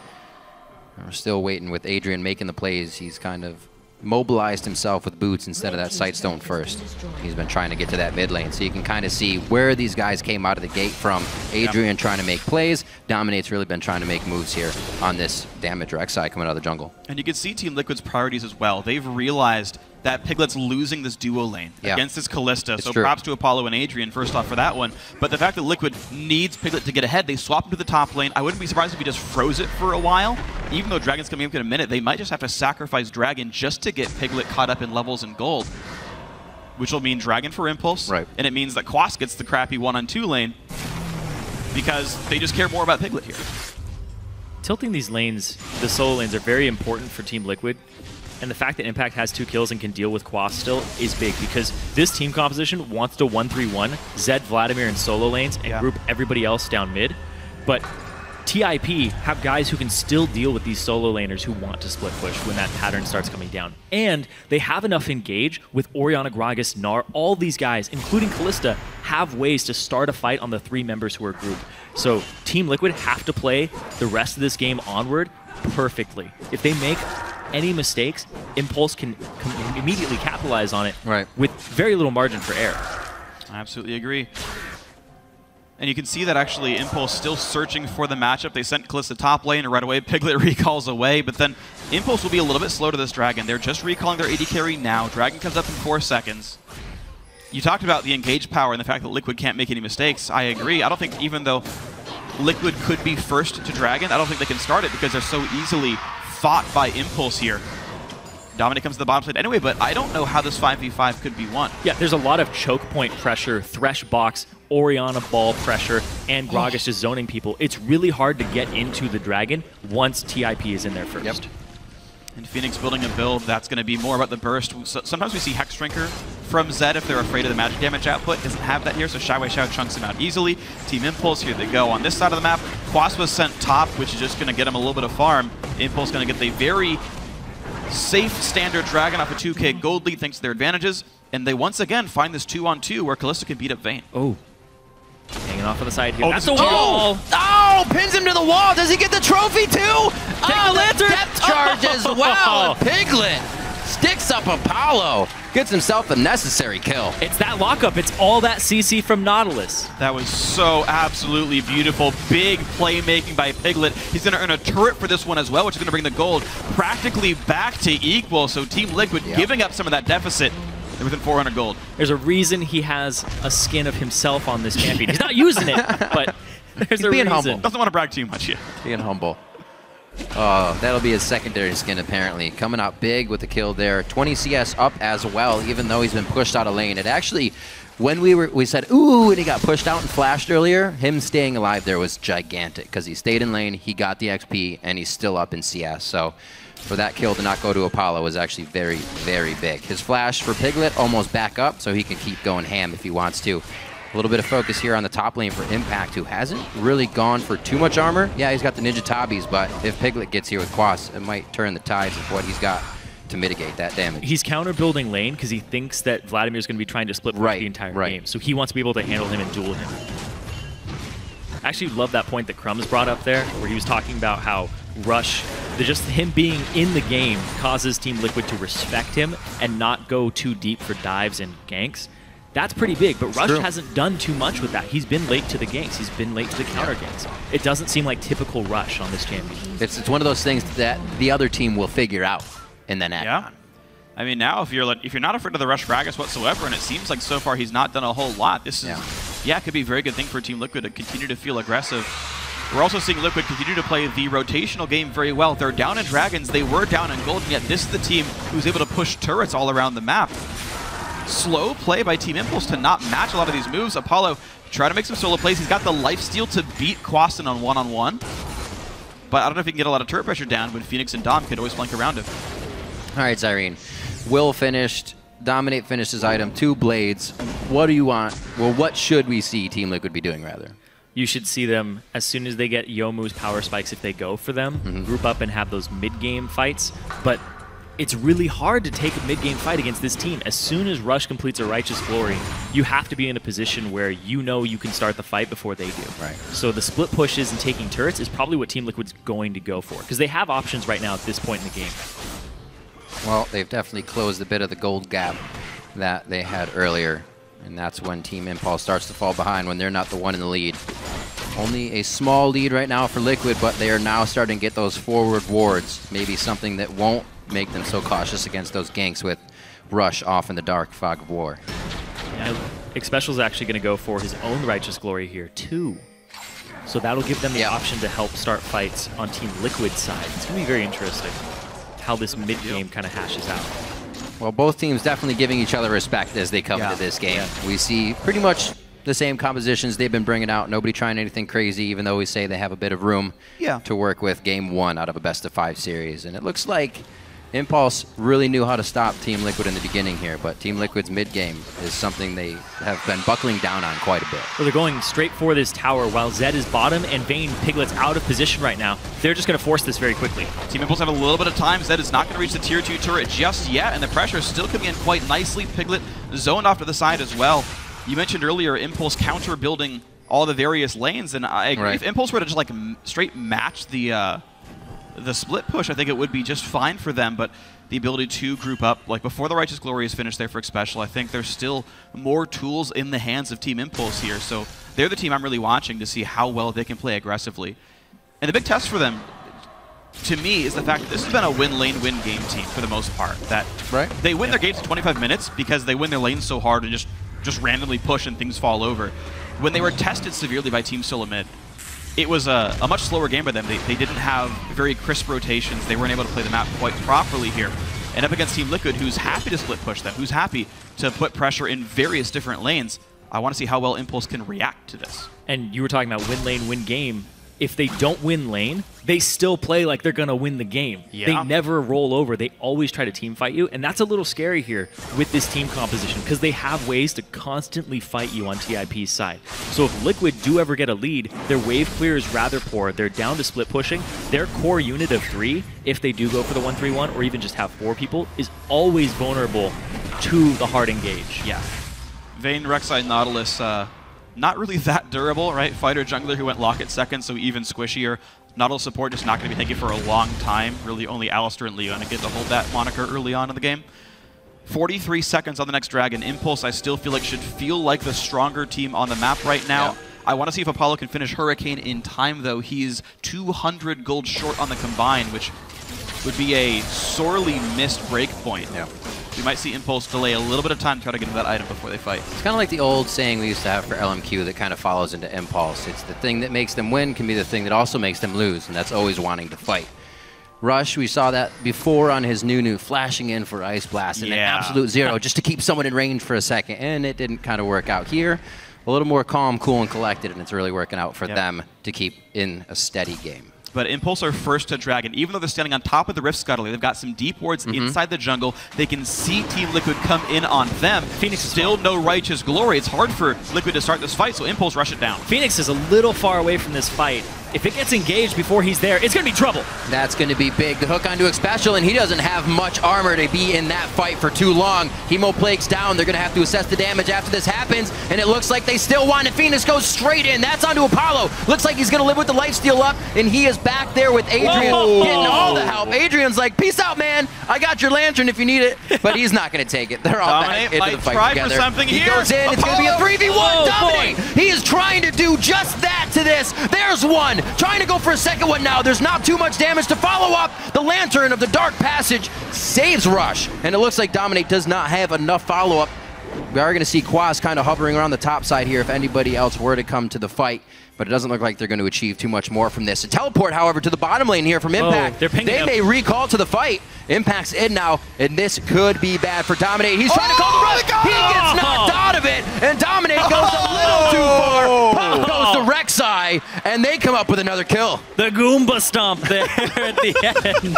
We're still waiting with Adrian making the plays. He's kind of mobilized himself with boots instead of that sight stone first. He's been trying to get to that mid lane, so you can kind of see where these guys came out of the gate from. Adrian trying to make plays. Dominate's really been trying to make moves here on this damage Rek'Sai coming out of the jungle. And you can see Team Liquid's priorities as well. They've realized that Piglet's losing this duo lane against this Kalista, so props to Apollo and Adrian first off for that one. But the fact that Liquid needs Piglet to get ahead, they swap him to the top lane. I wouldn't be surprised if he just froze it for a while. Even though Dragon's coming up in a minute, they might just have to sacrifice Dragon just to get Piglet caught up in levels and gold, which will mean Dragon for Impulse, and it means that Quas gets the crappy 1-on-2 lane because they just care more about Piglet here. Tilting these lanes, the solo lanes, are very important for Team Liquid. And the fact that Impact has 2 kills and can deal with Quas still is big, because this team composition wants to 1-3-1 Zed, Vladimir, and solo lanes and group everybody else down mid. But TIP have guys who can still deal with these solo laners who want to split push when that pattern starts coming down. And they have enough engage with Orianna, Gragas, Gnar, all these guys, including Kalista, have ways to start a fight on the 3 members who are grouped. So Team Liquid have to play the rest of this game onward perfectly. If they make any mistakes, Impulse can immediately capitalize on it with very little margin for error. I absolutely agree. And you can see that actually Impulse still searching for the matchup. They sent Kalista top lane, and right away Piglet recalls away, but then Impulse will be a little bit slow to this Dragon. They're just recalling their AD carry now. Dragon comes up in 4 seconds. You talked about the engage power and the fact that Liquid can't make any mistakes. I agree. I don't think even though Liquid could be first to Dragon, I don't think they can start it because they're so easily fought by Impulse here. Dominic comes to the bottom side anyway, but I don't know how this 5v5 could be won. Yeah, there's a lot of choke point pressure, Thresh box, Orianna ball pressure, and Gragas just zoning people. It's really hard to get into the Dragon once TIP is in there first. Yep. And Phoenix building a build that's going to be more about the burst. Sometimes we see Hex Drinker from Zed if they're afraid of the magic damage output. Doesn't have that here, so Shy Wei Xiao chunks him out easily. Team Impulse, here they go. On this side of the map, Quas was sent top, which is just going to get him a little bit of farm. Impulse going to get the very safe standard Dragon off a 2k gold lead thanks to their advantages. And they once again find this 2-on-2 where Kalista can beat up Vayne. Oh. Hanging off on the side here. Oh, that's a wall! Oh, pins him to the wall. Does he get the trophy too? Oh, the depth charge as well. Piglet sticks up Apollo. Gets himself a necessary kill. It's that lockup. It's all that CC from Nautilus. That was so absolutely beautiful. Big playmaking by Piglet. He's going to earn a turret for this one as well, which is going to bring the gold practically back to equal. So Team Liquid giving up some of that deficit. They're within 400 gold. There's a reason he has a skin of himself on this champion. He's not using it, but there's a being reason. humble. Doesn't want to brag too much yet. Being humble. Oh, that'll be his secondary skin apparently. Coming out big with the kill there. 20 CS up as well, even though he's been pushed out of lane. It actually, when we said, ooh, and he got pushed out and flashed earlier, him staying alive there was gigantic because he stayed in lane, he got the XP, and he's still up in CS. So for that kill to not go to Apollo was actually very, very big. His flash for Piglet almost back up, so he can keep going ham if he wants to. A little bit of focus here on the top lane for Impact, who hasn't really gone for too much armor. Yeah, he's got the Ninja Tabis, but if Piglet gets here with Quas, it might turn the tides of what he's got to mitigate that damage. He's counter building lane because he thinks that Vladimir's going to be trying to split the entire game. So he wants to be able to handle him and duel him. I actually love that point that Crumbs brought up there, where he was talking about how Rush, just him being in the game causes Team Liquid to respect him and not go too deep for dives and ganks. That's pretty big, but Rush hasn't done too much with that. He's been late to the ganks. He's been late to the counter ganks. It doesn't seem like typical Rush on this champion. It's one of those things that the other team will figure out and then act on. I mean, now if you're not afraid of the Rush Gragas whatsoever, and it seems like so far he's not done a whole lot, this is, it could be a very good thing for Team Liquid to continue to feel aggressive. We're also seeing Liquid continue to play the rotational game very well. They're down in Dragons, they were down in Gold, and yet this is the team who's able to push turrets all around the map. Slow play by Team Impulse to not match a lot of these moves. Apollo try to make some solo plays. He's got the lifesteal to beat Quasten on one-on-one. But I don't know if he can get a lot of turret pressure down when Phoenix and Dom could always flank around him. All right, Zyrene. Will finished. Dominate finished his item. 2 blades. What do you want? Well, what should we see Team Liquid be doing, rather? You should see them, as soon as they get Youmuu's power spikes, if they go for them, group up and have those mid-game fights. But it's really hard to take a mid-game fight against this team. As soon as Rush completes a Righteous Glory, you have to be in a position where you know you can start the fight before they do. Right. So the split pushes and taking turrets is probably what Team Liquid's going to go for, because they have options right now at this point in the game. Well, they've definitely closed a bit of the gold gap that they had earlier, and that's when Team Impulse starts to fall behind, when they're not the one in the lead. Only a small lead right now for Liquid, but they are now starting to get those forward wards. Maybe something that won't make them so cautious against those ganks with Rush off in the dark fog of war. Yeah, Xpecial's actually going to go for his own Righteous Glory here, too. So that'll give them the option to help start fights on Team Liquid's side. It's going to be very interesting how this mid-game kind of hashes out. Well, both teams definitely giving each other respect as they come into this game. We see pretty much the same compositions they've been bringing out. Nobody trying anything crazy, even though we say they have a bit of room to work with game 1 out of a best-of-5 series. And it looks like Impulse really knew how to stop Team Liquid in the beginning here, but Team Liquid's mid-game is something they have been buckling down on quite a bit. Well, they're going straight for this tower while Zed is bottom and Vayne Piglet's out of position right now. They're just going to force this very quickly. Team Impulse have a little bit of time. Zed is not going to reach the tier 2 turret just yet, and the pressure is still coming in quite nicely. Piglet zoned off to the side as well. You mentioned earlier Impulse counter building all the various lanes, and I agree. If Impulse were to just like straight match the split push, I think it would be just fine for them, but the ability to group up, like before the Righteous Glory is finished there for Special, I think there's still more tools in the hands of Team Impulse here, so they're the team I'm really watching to see how well they can play aggressively. And the big test for them, to me, is the fact that this has been a win lane, win game team for the most part. That they win their games in 25 minutes because they win their lanes so hard and just randomly push and things fall over. When they were tested severely by Team Solo Mid, it was a much slower game by them. They didn't have very crisp rotations. They weren't able to play the map quite properly here. And up against Team Liquid, who's happy to split push them, who's happy to put pressure in various different lanes, I want to see how well Impulse can react to this. And you were talking about win lane, win game. If they don't win lane, they still play like they're going to win the game. Yeah. They never roll over. They always try to team fight you, and that's a little scary here with this team composition because they have ways to constantly fight you on TIP's side. So if Liquid do ever get a lead, their wave clear is rather poor. They're down to split pushing. Their core unit of 3, if they do go for the 1-3-1 or even just have 4 people, is always vulnerable to the hard engage. Yeah. Vayne, Rek'Sai, Nautilus, not really that durable, right? Fighter jungler who went Locket second, so even squishier. Nautilus support just not going to be taking for a long time. Really only Alistair and Leona get to hold that moniker early on in the game. 43 seconds on the next Dragon. Impulse, I still feel like should feel like the stronger team on the map right now. Yeah. I want to see if Apollo can finish Hurricane in time, though. He's 200 gold short on the combine, which would be a sorely missed breakpoint. Yeah. We might see Impulse delay a little bit of time to try to get him that item before they fight. It's kind of like the old saying we used to have for LMQ that kind of follows into Impulse. It's the thing that makes them win can be the thing that also makes them lose, and that's always wanting to fight. Rush, we saw that before on his new flashing in for Ice Blast and an absolute zero just to keep someone in range for a second, and it didn't kind of work out here. A little more calm, cool, and collected, and it's really working out for them to keep in a steady game. But Impulse are first to Dragon. Even though they're standing on top of the Rift Scuttle, they've got some deep wards inside the jungle. They can see Team Liquid come in on them. Phoenix still no Righteous Glory. It's hard for Liquid to start this fight, so Impulse rush it down. Phoenix is a little far away from this fight. If it gets engaged before he's there, it's going to be trouble. That's going to be big. The hook onto Special, and he doesn't have much armor to be in that fight for too long. Hemo Plague's down. They're going to have to assess the damage after this happens, and it looks like they still want it. Phoenix goes straight in. That's onto Apollo. Looks like he's going to live with the lifesteal up, and he is back there with Adrian getting all the help. Adrian's like, peace out, man. I got your lantern if you need it, but he's not going to take it. They're all back into the fight together. For something he here. goes in. It's going to be a 3v1. Dominate. He is trying to do just that to this. There's one. Trying to go for a second one now. There's not too much damage to follow up. The Lantern of the Dark Passage saves Rush, and it looks like Dominate does not have enough follow-up. We are going to see Quaz kind of hovering around the top side here if anybody else were to come to the fight, but it doesn't look like they're going to achieve too much more from this. A teleport, however, to the bottom lane here from Impact. They may recall to the fight. Impact's in now, and this could be bad for Dominate. He's trying to call the rush. He gets knocked out of it, and Dominate goes a little too far. Pop goes to Rek'Sai, and they come up with another kill. The Goomba Stomp there at the end.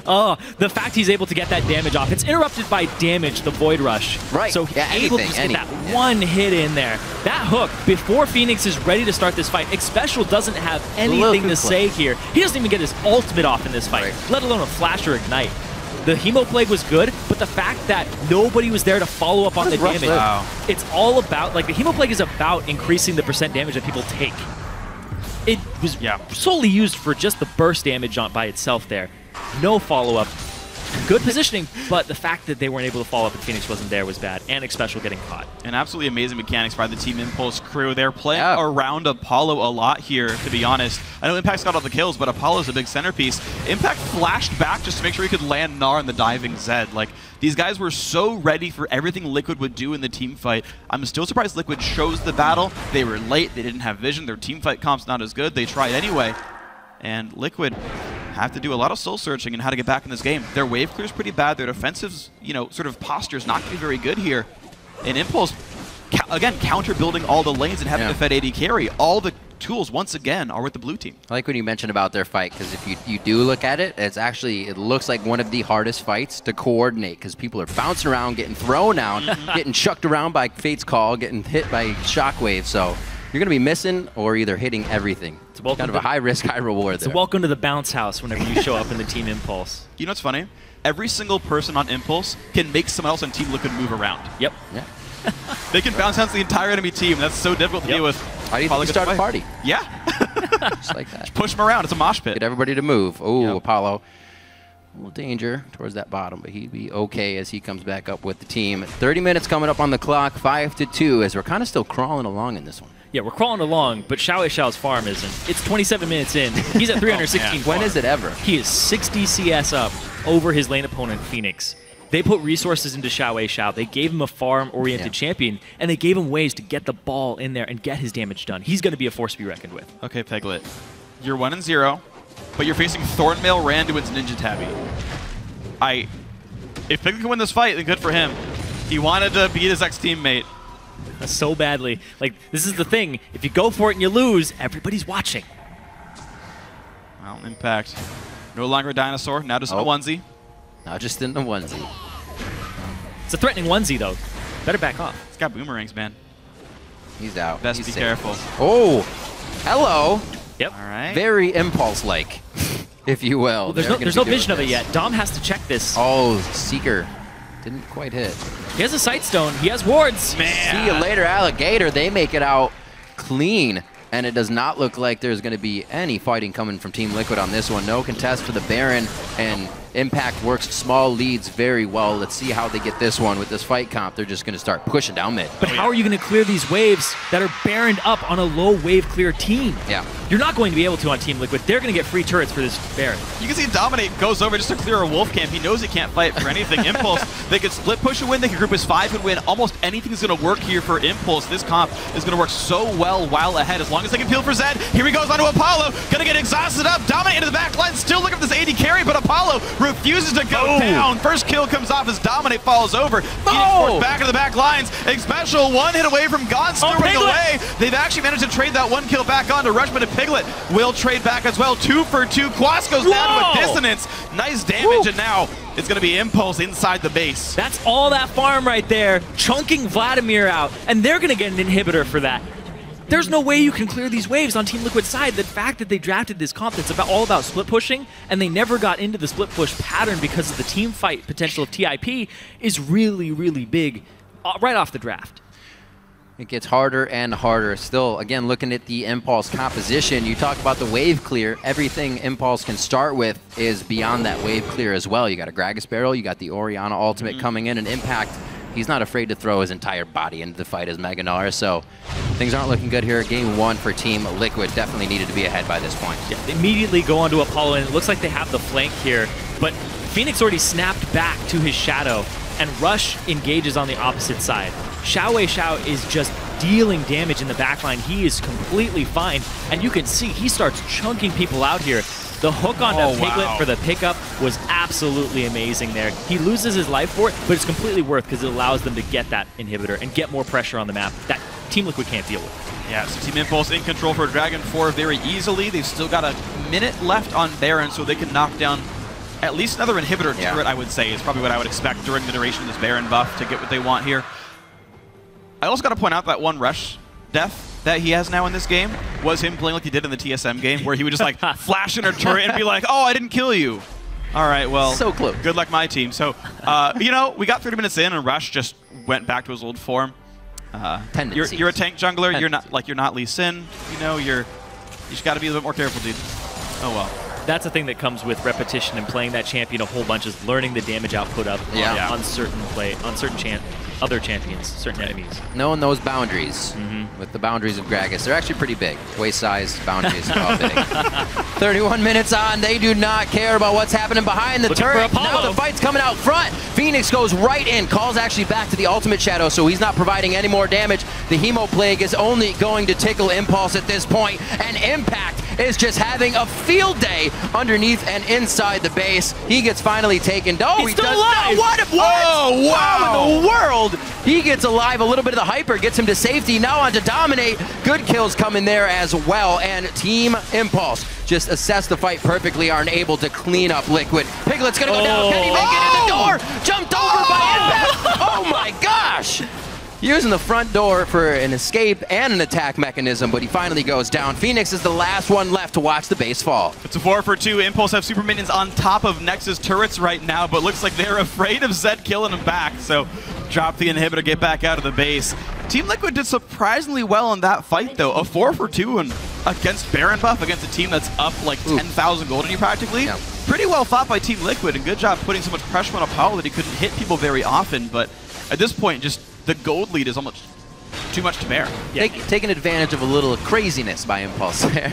Oh, the fact he's able to get that damage off. It's interrupted by damage, the Void Rush. Right. So he's able to just get that one hit in there. That hook, before Phoenix is ready to start this fight, Xpecial doesn't have anything to say here. He doesn't even get his ultimate off in this fight, let alone a flash or ignite. The Hemo Plague was good, but the fact that nobody was there to follow up on the damage, it's all about, like, the Hemo Plague is about increasing the percent damage that people take. It was solely used for just the burst damage by itself there. No follow-up. Good positioning, but the fact that they weren't able to follow up and Phoenix wasn't there was bad, and Xpecial getting caught. And absolutely amazing mechanics by the Team Impulse crew. They're playing around Apollo a lot here, to be honest. I know Impact's got all the kills, but Apollo's a big centerpiece. Impact flashed back just to make sure he could land Gnar in the diving Zed. Like, these guys were so ready for everything Liquid would do in the team fight. I'm still surprised Liquid chose the battle. They were late, they didn't have vision, their team fight comp's not as good. They tried anyway. And Liquid have to do a lot of soul searching in how to get back in this game. Their wave clear's pretty bad. Their defensive, sort of posture's not going to be very good here. And Impulse, again, counter building all the lanes and having to fed AD carry. All the tools once again are with the blue team. I like when you mentioned about their fight, because if you do look at it, it looks like one of the hardest fights to coordinate, because people are bouncing around, getting thrown down, getting chucked around by Fate's Call, getting hit by Shockwave. So you're going to be missing or either hitting everything. It's kind of a high risk, high reward there. So welcome to the bounce house whenever you show up in the Team Impulse. You know what's funny? Every single person on Impulse can make someone else on Team Liquid move around. Yep. Yeah. They can bounce down the entire enemy team. That's so difficult to deal with. How do you think you start a party? Yeah. Just like that. Just push them around. It's a mosh pit. Get everybody to move. Oh, Apollo. A little danger towards that bottom, but he'd be okay as he comes back up with the team. 30 minutes coming up on the clock, 5-2, as we're kind of still crawling along in this one. Yeah, we're crawling along, but Xiao's farm isn't. It's 27 minutes in. He's at 316 When is it ever? He is 60 CS up over his lane opponent, Phoenix. They put resources into Xiao. They gave him a farm-oriented champion, and they gave him ways to get the ball in there and get his damage done. He's going to be a force to be reckoned with. Okay, Peglet. You're 1-0, but you're facing Thornmail, Randuin's Ninja Tabby. If Peglet can win this fight, then good for him. He wanted to beat his ex-teammate. So badly. Like, this is the thing. If you go for it and you lose, everybody's watching. Well, Impact. No longer a dinosaur, now just in a onesie. Now just in the onesie. It's a threatening onesie, though. Better back off. He's got boomerangs, man. He's out. Best He's be safe. careful. Oh, hello. Yep. All right. Very Impulse-like, if you will. Well, there's no vision of it yet. Dom has to check this. Oh, Seeker. Didn't quite hit. He has a sight stone. He has wards. Man. See you later, Alligator. They make it out clean. And it does not look like there's going to be any fighting coming from Team Liquid on this one. No contest for the Baron, and Impact works small leads very well. Let's see how they get this one with this fight comp. They're just going to start pushing down mid. But how are you going to clear these waves that are Baroned up on a low wave clear team? Yeah. You're not going to be able to on Team Liquid. They're going to get free turrets for this Baron. You can see Dominate goes over just to clear a wolf camp. He knows he can't fight for anything. Impulse, they could split push and win. They could group as 5 and win. Almost anything's going to work here for Impulse. This comp is going to work so well while ahead. As long as they can peel for Zed. Here he goes onto Apollo. Going to get exhausted up. Dominate into the back line. Still looking for this AD carry, but Apollo refuses to go down. First kill comes off as Dominate falls over. Phoenix back into the back lines. A special one hit away from Gaunt, still running away. They've actually managed to trade that 1 kill back on to Rushman, and Piglet will trade back as well. 2 for 2. Quas goes down with Dissonance. Nice damage, and now it's going to be Impulse inside the base. That's all that farm right there, chunking Vladimir out, and they're going to get an inhibitor for that. There's no way you can clear these waves on Team Liquid's side. The fact that they drafted this comp that's all about split pushing, and they never got into the split push pattern because of the team fight potential of TIP is really, really big right off the draft. It gets harder and harder. Still, again, looking at the Impulse composition, you talk about the wave clear. Everything Impulse can start with is beyond that wave clear as well. You got a Gragas Barrel, you got the Orianna ultimate coming in, and Impact, he's not afraid to throw his entire body into the fight as Meganar, so things aren't looking good here. Game 1 for Team Liquid definitely needed to be ahead by this point. Yeah, they immediately go onto Apollo, and it looks like they have the flank here, but Phoenix already snapped back to his shadow, and Rush engages on the opposite side. Xiao is just dealing damage in the backline. He is completely fine, and you can see he starts chunking people out here. The hook onto Piglet for the pickup was absolutely amazing there. He loses his life for it, but it's completely worth because it allows them to get that inhibitor and get more pressure on the map that Team Liquid can't deal with. Yeah, so Team Impulse in control for Dragon 4 very easily. They've still got a minute left on Baron, so they can knock down at least another inhibitor turret, I would say, is probably what I would expect during the duration of this Baron buff to get what they want here. I also got to point out that one Rush death that he has now in this game was him playing like he did in the TSM game, where he would just like flash in a turret and be like, oh, I didn't kill you. All right, well, so close. Good luck, my team. So, you know, we got 30 minutes in, and Rush just went back to his old form. You're a tank jungler. You're not Lee Sin. You know, you just got to be a little bit more careful, dude. Oh well. That's the thing that comes with repetition and playing that champion a whole bunch, is learning the damage output up on certain other champions, certain enemies. Knowing those boundaries, with the boundaries of Gragas, they're actually pretty big. Waist size boundaries are all big. 31 minutes on, they do not care about what's happening behind the turret. Now the fight's coming out front. Phoenix goes right in, calls actually back to the ultimate shadow, so he's not providing any more damage. The Hemo Plague is only going to tickle Impulse at this point, and Impact is just having a field day underneath and inside the base. He gets finally taken. Oh, he's still alive! What? Oh, wow! How in the world He gets alive. A little bit of the hyper gets him to safety. Now on to Dominate. Good kills come in there as well. And Team Impulse just assess the fight perfectly, are able to clean up Liquid. Piglet's gonna go down. Can he make it in the door? Jumped over by Impact. Oh my gosh! Using the front door for an escape and an attack mechanism, but he finally goes down. Phoenix is the last one left to watch the base fall. It's a 4-for-2. Impulse have super minions on top of Nexus turrets right now, but looks like they're afraid of Zed killing them back, so drop the inhibitor, get back out of the base. Team Liquid did surprisingly well in that fight, though. A 4-for-2 and against Baron buff, against a team that's up like 10,000 gold on you practically. Yeah. Pretty well fought by Team Liquid, and good job putting so much pressure on Apollo that he couldn't hit people very often, but at this point, just the gold lead is almost too much to bear. Yeah. Taking advantage of a little craziness by Impulse there.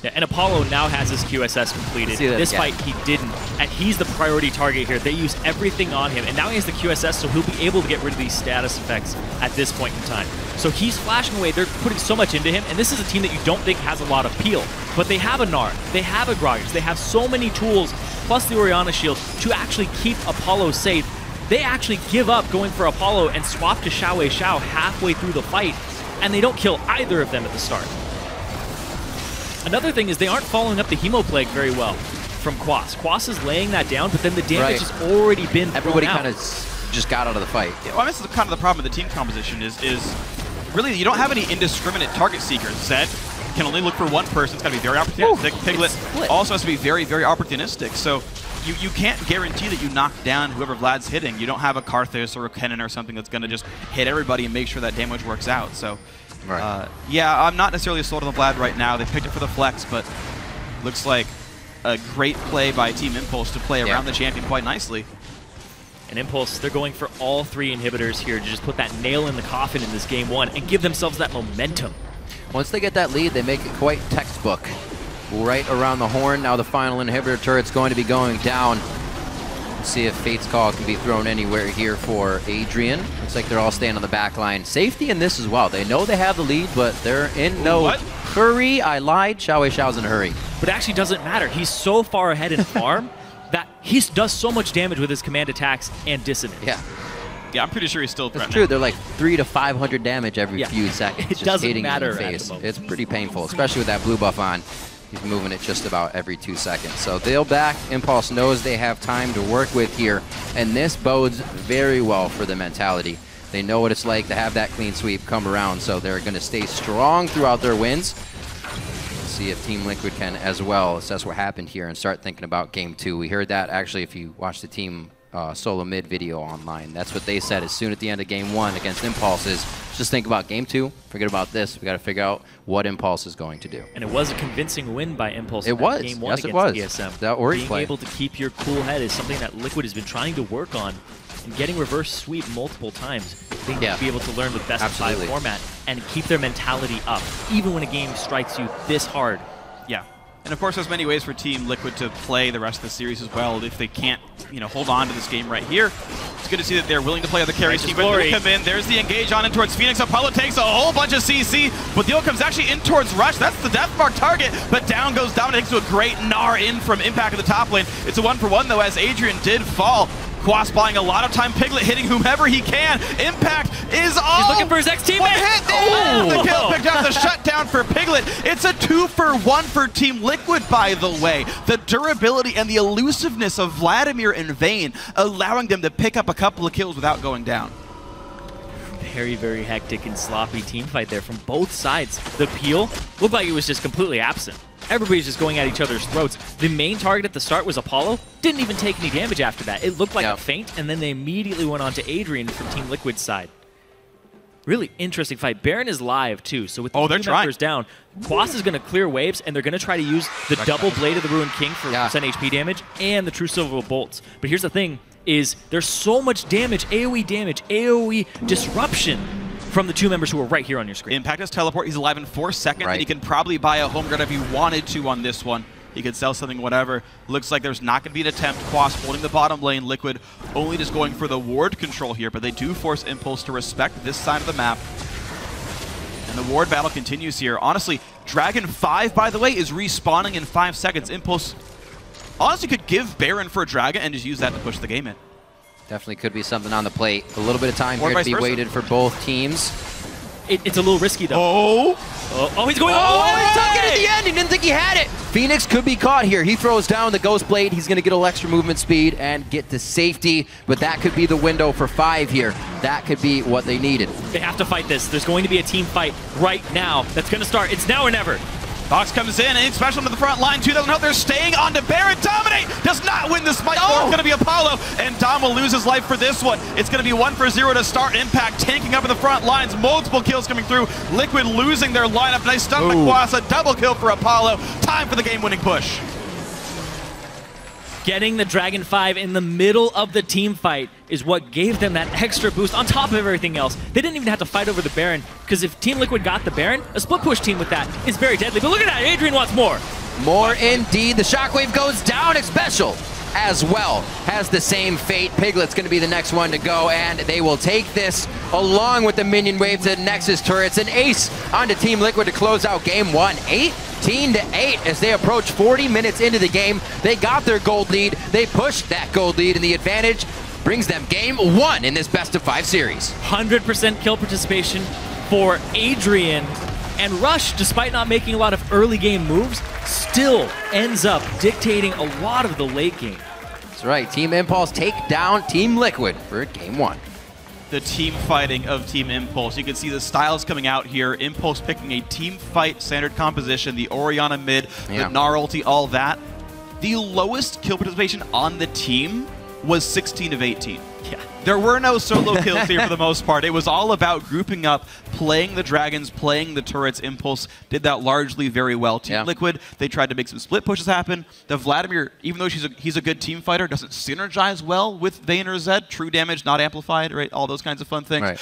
Yeah, and Apollo now has his QSS completed. This fight he didn't, and he's the priority target here. They use everything on him, and now he has the QSS, so he'll be able to get rid of these status effects at this point in time. So he's flashing away. They're putting so much into him, and this is a team that you don't think has a lot of peel, but they have a Gnar, they have a Gragas, they have so many tools, plus the Orianna shield, to actually keep Apollo safe. They actually give up going for Apollo and swap to Xiao halfway through the fight, and they don't kill either of them at the start. Another thing is they aren't following up the Hemoplague very well from Quas. Quas is laying that down, but then the damage has already been thrown Everybody out. kind of just got out of the fight. Yeah, well, this is kind of the problem with the team composition is really you don't have any indiscriminate target seekers. Zed can only look for one person. It's got to be very opportunistic. Piglet also has to be very, very opportunistic. So you can't guarantee that you knock down whoever Vlad's hitting. You don't have a Karthus or a Kennen or something that's going to just hit everybody and make sure that damage works out. So, yeah, I'm not necessarily sold on the Vlad right now. They picked it for the flex, but looks like a great play by Team Impulse to play around the champion quite nicely. And Impulse, they're going for all 3 inhibitors here to just put that nail in the coffin in this game 1 and give themselves that momentum. Once they get that lead, they make it quite textbook. Right around the horn, now the final inhibitor turret's going to be going down. Let's see if Fate's Call can be thrown anywhere here for Adrian. Looks like they're all staying on the back line. Safety in this as well. They know they have the lead, but they're in no hurry. I lied. Xiao's in a hurry. But it actually doesn't matter. He's so far ahead in farm that he does so much damage with his command attacks and dissonance. Yeah, I'm pretty sure he's still threatening. It's true. They're like 300 to 500 damage every few seconds. It doesn't hitting matter in the at face. the moment. It's pretty painful, especially with that blue buff on. He's moving it just about every 2 seconds. So they'll back. Impulse knows they have time to work with here, and this bodes very well for the mentality. They know what it's like to have that clean sweep come around, so they're going to stay strong throughout their wins. Let's see if Team Liquid can as well assess what happened here and start thinking about Game 2. We heard that actually if you watch the Team Solo Mid video online. That's what they said as soon at the end of Game 1 against Impulse is just think about Game 2, forget about this. We got to figure out what Impulse is going to do. And it was a convincing win by Impulse in was. Game 1 Yes, against it was. ESM. That Ori Being play. able to keep your cool head is something that Liquid has been trying to work on, and getting reverse sweep multiple times. They need to be able to learn the best of 5 format and keep their mentality up, even when a game strikes you this hard. Yeah. And of course, there's many ways for Team Liquid to play the rest of the series as well. If they can't, hold on to this game right here, it's good to see that they're willing to play other carry schemes. They come in. There's the engage on in towards Phoenix. Apollo takes a whole bunch of CC, but the ult comes actually in towards Rush. That's the death mark target, but down goes Dominic to a great Gnar in from Impact in the top lane. It's a 1-for-1 though, as Adrian did fall. Quas buying a lot of time. Piglet hitting whomever he can. Impact is all. He's looking for his ex-teammate. One hit. The kill picked up the shutdown for Piglet. It's a 2-for-1 for Team Liquid, by the way. The durability and the elusiveness of Vladimir and Vayne allowing them to pick up a couple of kills without going down. Very, very hectic and sloppy team fight there from both sides. The peel looked like it was just completely absent. Everybody's just going at each other's throats. The main target at the start was Apollo. Didn't even take any damage after that. It looked like a feint, and then they immediately went on to Adrian from Team Liquid's side. Really interesting fight. Baron is live, too, so with the team members down, Quas is going to clear waves, and they're going to try to use the double Blade of the Ruined King for percent HP damage and the True Silver Bolts. But here's the thing, is there's so much damage, AoE disruption, from the 2 members who are right here on your screen. Impact has teleport. He's alive in 4 seconds, and he can probably buy a home guard if he wanted to on this one. He could sell something, whatever. Looks like there's not going to be an attempt. Quas holding the bottom lane. Liquid only just going for the ward control here, but they do force Impulse to respect this side of the map. And the ward battle continues here. Honestly, Dragon 5, by the way, is respawning in 5 seconds. Impulse honestly could give Baron for a Dragon and just use that to push the game in. Definitely could be something on the plate. A little bit of time here to be waited for both teams. It's a little risky, though. Oh, he's going all the way! He took it at the end. He didn't think he had it. Phoenix could be caught here. He throws down the Ghost Blade. He's going to get a little extra movement speed and get to safety, but that could be the window for 5 here. That could be what they needed. They have to fight this. There's going to be a team fight right now that's going to start. It's now or never. Fox comes in, and special to the front line. 2 doesn't help. They're staying on to Baron. Dominate does not win this fight. It's going to be Apollo, and Dom will lose his life for this one. It's going to be 1-for-0 to start. Impact tanking up in the front lines. Multiple kills coming through. Liquid losing their lineup. Nice stun by Kwasa. Double kill for Apollo. Time for the game-winning push. Getting the Dragon 5 in the middle of the team fight is what gave them that extra boost on top of everything else. They didn't even have to fight over the Baron, because if Team Liquid got the Baron, a split push team with that is very deadly. But look at that, Adrian wants more. More indeed. The Shockwave goes down. Special as well has the same fate. Piglet's going to be the next one to go, and they will take this along with the minion wave to the Nexus turrets. An ace onto Team Liquid to close out game 1. 18-8 as they approach 40 minutes into the game. They got their gold lead. They pushed that gold lead, and the advantage brings them game 1 in this best-of-5 series. 100% kill participation for Adrian. And Rush, despite not making a lot of early game moves, still ends up dictating a lot of the late game. That's right. Team Impulse take down Team Liquid for game 1. The team fighting of Team Impulse. You can see the styles coming out here. Impulse picking a team fight standard composition, the Orianna mid, the Gnar ulti, all that. The lowest kill participation on the team was 16 of 18. Yeah. There were no solo kills here for the most part. It was all about grouping up, playing the dragons, playing the turrets. Impulse did that largely very well. Team Liquid, they tried to make some split pushes happen. The Vladimir, even though he's a good team fighter, doesn't synergize well with Vayne or Zed. True damage, not amplified, right? All those kinds of fun things. Right.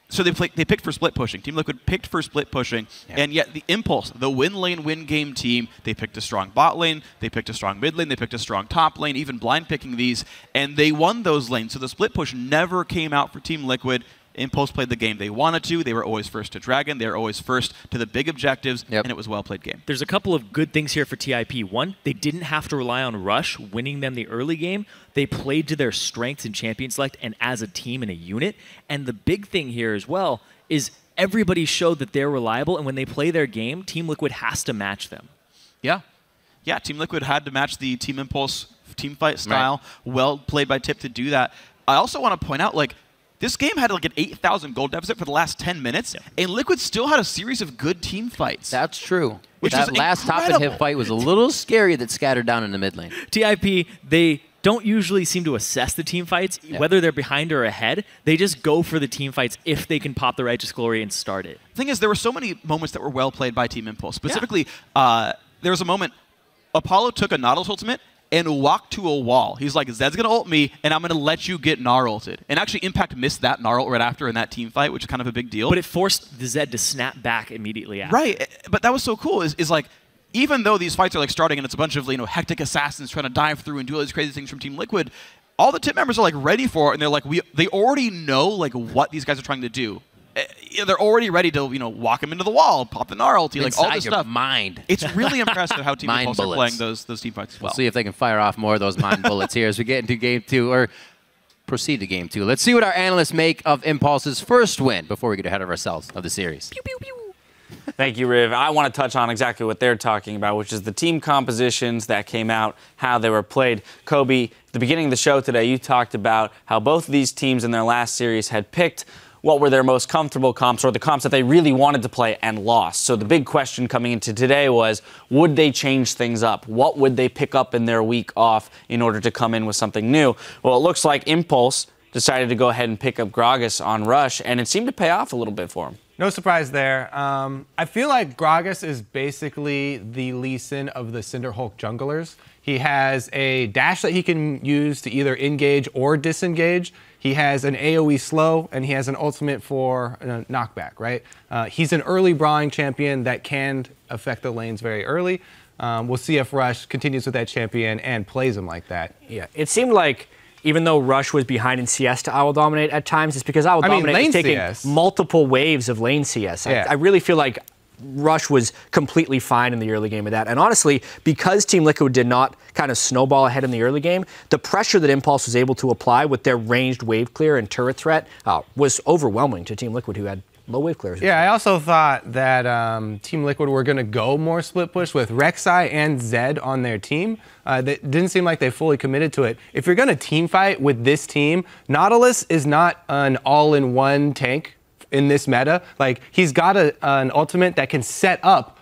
So they picked for split pushing. Team Liquid picked for split pushing, and yet the Impulse, the win lane, win game team, they picked a strong bot lane, they picked a strong mid lane, they picked a strong top lane, even blind picking these, and they won those lanes. So the split push never came out for Team Liquid. Impulse played the game they wanted to. They were always first to Dragon. They were always first to the big objectives, and it was a well-played game. There's a couple of good things here for TIP. One, they didn't have to rely on Rush winning them the early game. They played to their strengths in Champion Select and as a team and a unit. And the big thing here as well is everybody showed that they're reliable, and when they play their game, Team Liquid has to match them. Yeah. Yeah, Team Liquid had to match the Team Impulse team fight style. Right. Well played by Tip to do that. I also want to point out, like, this game had like an 8,000 gold deficit for the last 10 minutes, and Liquid still had a series of good team fights. That's true. Which that last top and hit fight was a little scary that scattered down in the mid lane. TIP, they don't usually seem to assess the team fights, whether they're behind or ahead. They just go for the team fights if they can pop the Righteous Glory and start it. The thing is, there were so many moments that were well played by Team Impulse. Specifically, there was a moment, Apollo took a Nautilus ultimate and walked to a wall. He's like, Zed's going to ult me, and I'm going to let you get Gnar ulted. And actually, Impact missed that Gnar ult right after in that team fight, which is kind of a big deal. But it forced the Zed to snap back immediately after. Right, but that was so cool, is like, even though these fights are like starting and it's a bunch of hectic assassins trying to dive through and do all these crazy things from Team Liquid, all the Tip members are like ready for it, and they're like, they already know like what these guys are trying to do. They're already ready to walk him into the wall, pop the Gnar ulti, like all this stuff. Mind. It's really impressive how Team Impulse are playing those team fights as well. We'll see if they can fire off more of those mind bullets here as we get into game 2, or proceed to game 2. Let's see what our analysts make of Impulse's first win before we get ahead of ourselves of the series. Pew, pew, pew. Thank you, Riv. I want to touch on exactly what they're talking about, which is the team compositions that came out, how they were played. Kobe, at the beginning of the show today, you talked about how both of these teams in their last series had picked what were their most comfortable comps, or the comps that they really wanted to play and lost. So the big question coming into today was, would they change things up? What would they pick up in their week off in order to come in with something new? Well, it looks like Impulse decided to go ahead and pick up Gragas on Rush, and it seemed to pay off a little bit for him. No surprise there. I feel like Gragas is basically the Lee Sin of the Cinderhulk junglers. He has a dash that he can use to either engage or disengage. He has an AoE slow, and he has an ultimate for knockback, right? He's an early brawling champion that can affect the lanes very early. We'll see if Rush continues with that champion and plays him like that. Yeah, it seemed like even though Rush was behind in CS to Owl Dominate at times, it's because Owl Dominate is taking multiple waves of lane CS. I really feel like Rush was completely fine in the early game of that. And honestly, because Team Liquid did not kind of snowball ahead in the early game, the pressure that Impulse was able to apply with their ranged wave clear and turret threat was overwhelming to Team Liquid, who had low wave clears. Yeah, I also thought that Team Liquid were going to go more split push with Rek'Sai and Zed on their team. That didn't seem like they fully committed to it. If you're going to team fight with this team, Nautilus is not an all-in-one tank in this meta. Like, he's got an ultimate that can set up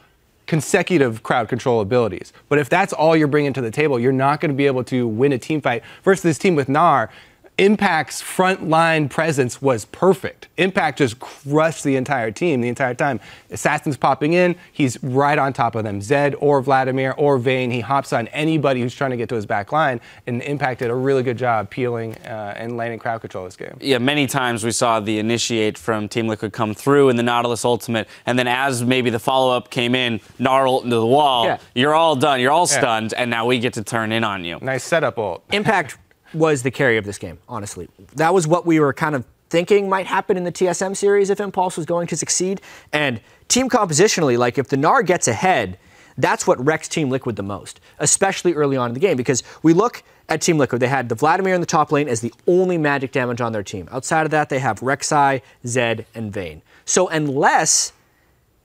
consecutive crowd control abilities. But if that's all you're bringing to the table, you're not going to be able to win a team fight versus this team with Gnar. Impact's frontline presence was perfect. Impact just crushed the entire team the entire time. Assassin's popping in, he's right on top of them. Zed or Vladimir or Vayne, he hops on anybody who's trying to get to his back line, and Impact did a really good job peeling and landing crowd control this game. Yeah, many times we saw the initiate from Team Liquid come through in the Nautilus ultimate, and then as maybe the follow-up came in, Gnar ult into the wall, you're all done, you're all stunned, and now we get to turn in on you. Nice setup ult. Impact was the carry of this game, honestly. That was what we were kind of thinking might happen in the TSM series if Impulse was going to succeed. And team compositionally, like if the Gnar gets ahead, that's what wrecks Team Liquid the most, especially early on in the game, because we look at Team Liquid, they had the Vladimir in the top lane as the only magic damage on their team. Outside of that, they have Rek'Sai, Zed, and Vayne. So unless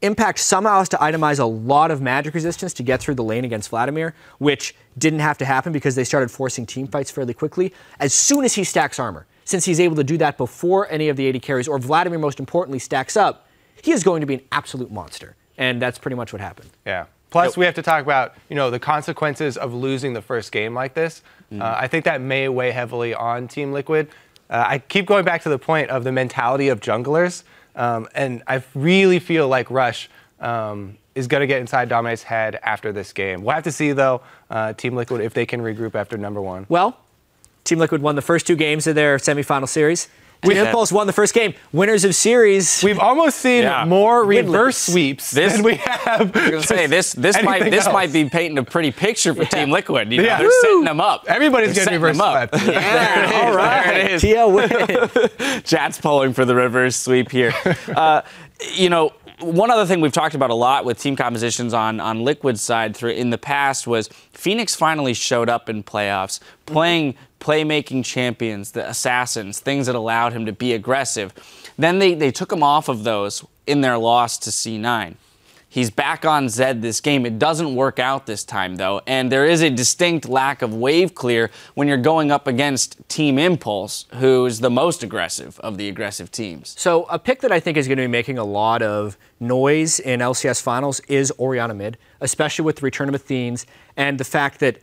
Impact somehow has to itemize a lot of magic resistance to get through the lane against Vladimir, which didn't have to happen because they started forcing team fights fairly quickly. As soon as he stacks armor, since he's able to do that before any of the AD carries, or Vladimir most importantly stacks up, he is going to be an absolute monster. And that's pretty much what happened. Yeah. Plus, we have to talk about, the consequences of losing the first game like this. I think that may weigh heavily on Team Liquid. I keep going back to the point of the mentality of junglers. And I really feel like Rush is going to get inside Dominate's head after this game. We'll have to see, though, Team Liquid, if they can regroup after #1. Well, Team Liquid won the first 2 games of their semifinal series. Impulse won the first game. Winners of series. We've almost seen more reverse sweeps than we have. I was going to say, this might be painting a pretty picture for Team Liquid. They're setting them up. Everybody's getting reverse swept. Yeah, all right. There it is. win. Chat's pulling for the reverse sweep here. One other thing we've talked about a lot with team compositions on Liquid's side in the past was Phoenix finally showed up in playoffs, playing playmaking champions, the assassins, things that allowed him to be aggressive. Then they took him off of those in their loss to C9. He's back on Zed this game. It doesn't work out this time, though, and there is a distinct lack of wave clear when you're going up against Team Impulse, who is the most aggressive of the aggressive teams. So a pick that I think is going to be making a lot of noise in LCS finals is Orianna mid, especially with the return of Athenes and the fact that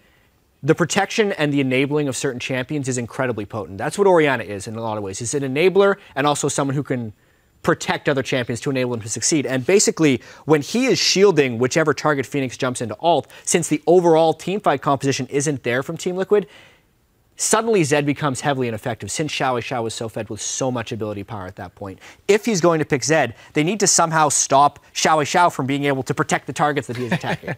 the protection and the enabling of certain champions is incredibly potent. That's what Orianna is in a lot of ways. He's an enabler and also someone who can protect other champions to enable them to succeed. And basically, when he is shielding whichever target Phoenix jumps into ult, since the overall teamfight composition isn't there from Team Liquid, suddenly Zed becomes heavily ineffective since Xiao was so fed with so much ability power at that point. If he's going to pick Zed, they need to somehow stop Xiao from being able to protect the targets that he is attacking.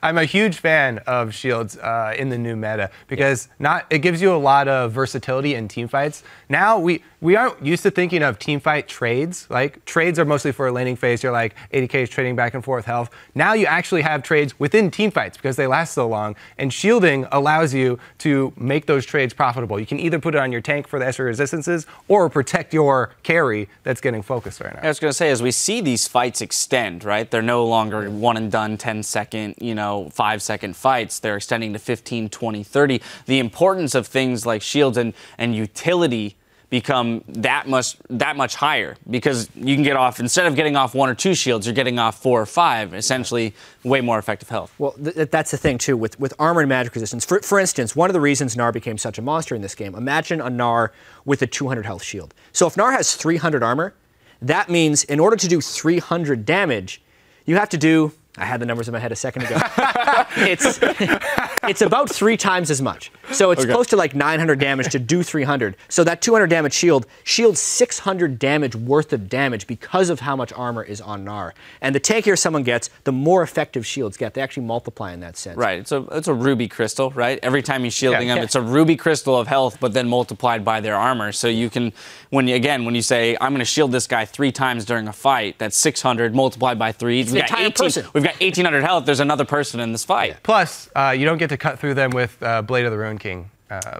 I'm a huge fan of shields in the new meta because it gives you a lot of versatility in team fights. Now we aren't used to thinking of team fight trades. Like trades are mostly for a laning phase. You're like ADK is trading back and forth health. Now you actually have trades within team fights because they last so long. And shielding allows you to make those trades profitable. You can either put it on your tank for the extra resistances or protect your carry that's getting focused right now. I was going to say, as we see these fights extend, right? They're no longer one and done 10-second, 5-second fights. They're extending to 15, 20, 30. The importance of things like shields and utility become that much higher because you can get off, instead of getting off 1 or 2 shields, you're getting off 4 or 5, essentially way more effective health. Well, that's the thing too with armor and magic resistance. For instance, one of the reasons Gnar became such a monster in this game, imagine a Gnar with a 200 health shield. So if Gnar has 300 armor, that means in order to do 300 damage, you have to do, I had the numbers in my head a second ago. it's about 3 times as much. So it's close to like 900 damage to do 300. So that 200 damage shield shields 600 damage worth of damage because of how much armor is on Gnar. And the tankier someone gets, the more effective shields get. They actually multiply in that sense. Right. It's a ruby crystal, right? Every time you're shielding them, it's a ruby crystal of health, but then multiplied by their armor. So you can, when you say, I'm going to shield this guy 3 times during a fight, that's 600 multiplied by 3. We've got 1,800 health. There's another person in this fight. Plus, you don't get to cut through them with Blade of the Rune King.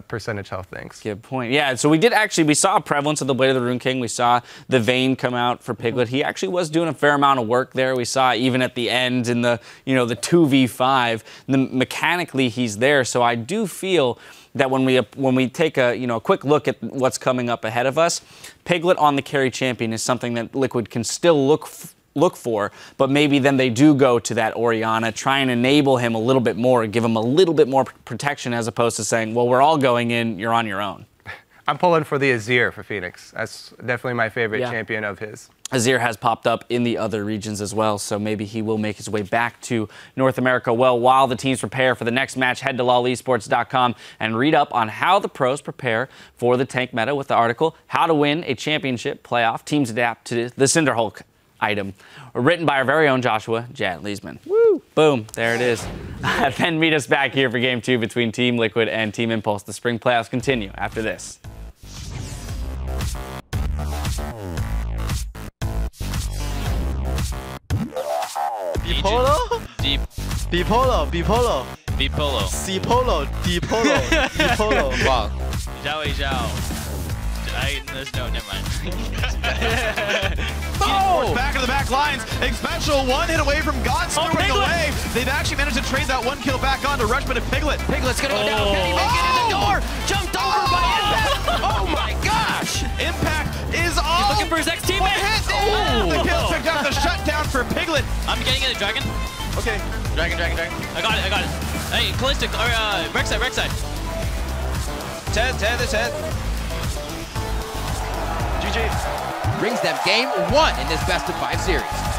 Percentage health things. Good point. Yeah, so we saw a prevalence of the Blade of the Rune King. We saw the Vayne come out for Piglet. He actually was doing a fair amount of work there. We saw even at the end in the, the 2v5, mechanically he's there. So I do feel that when we take a quick look at what's coming up ahead of us, Piglet on the carry champion is something that Liquid can still look for, but maybe then they do go to that Orianna, try and enable him a little bit more, give him a little bit more protection as opposed to saying, well, we're all going in, you're on your own. I'm pulling for the Azir for Phoenix. That's definitely my favorite champion of his. Azir has popped up in the other regions as well, so maybe he will make his way back to North America. Well, while the teams prepare for the next match, head to lolesports.com and read up on how the pros prepare for the tank meta with the article, How to Win a Championship Playoff, Teams Adapt to the Cinderhulk item, written by our very own Joshua Jan Leesman. Woo! Boom, there it is. Then meet us back here for Game 2 between Team Liquid and Team Impulse. The spring playoffs continue after this. Bipolo? Bipolo, Bipolo. Bipolo. C-polo, D-polo, D-polo. Wow. Zhao. There's no, never mind. Esports back into the back lines. A special one hit away from God screwing away. They've actually managed to trade that 1 kill back on to Rushman and Piglet. Piglet's gonna go down. Can he make it in the door? Jumped over by Impact. Oh my gosh. Impact is off. He's looking for his ex-teammate. The kill picked up the shutdown for Piglet. I'm getting in the dragon. Okay. Dragon. I got it. Hey, Callisto, Rek'Sai. Ted. GG. Brings them game 1 in this best of 5 series.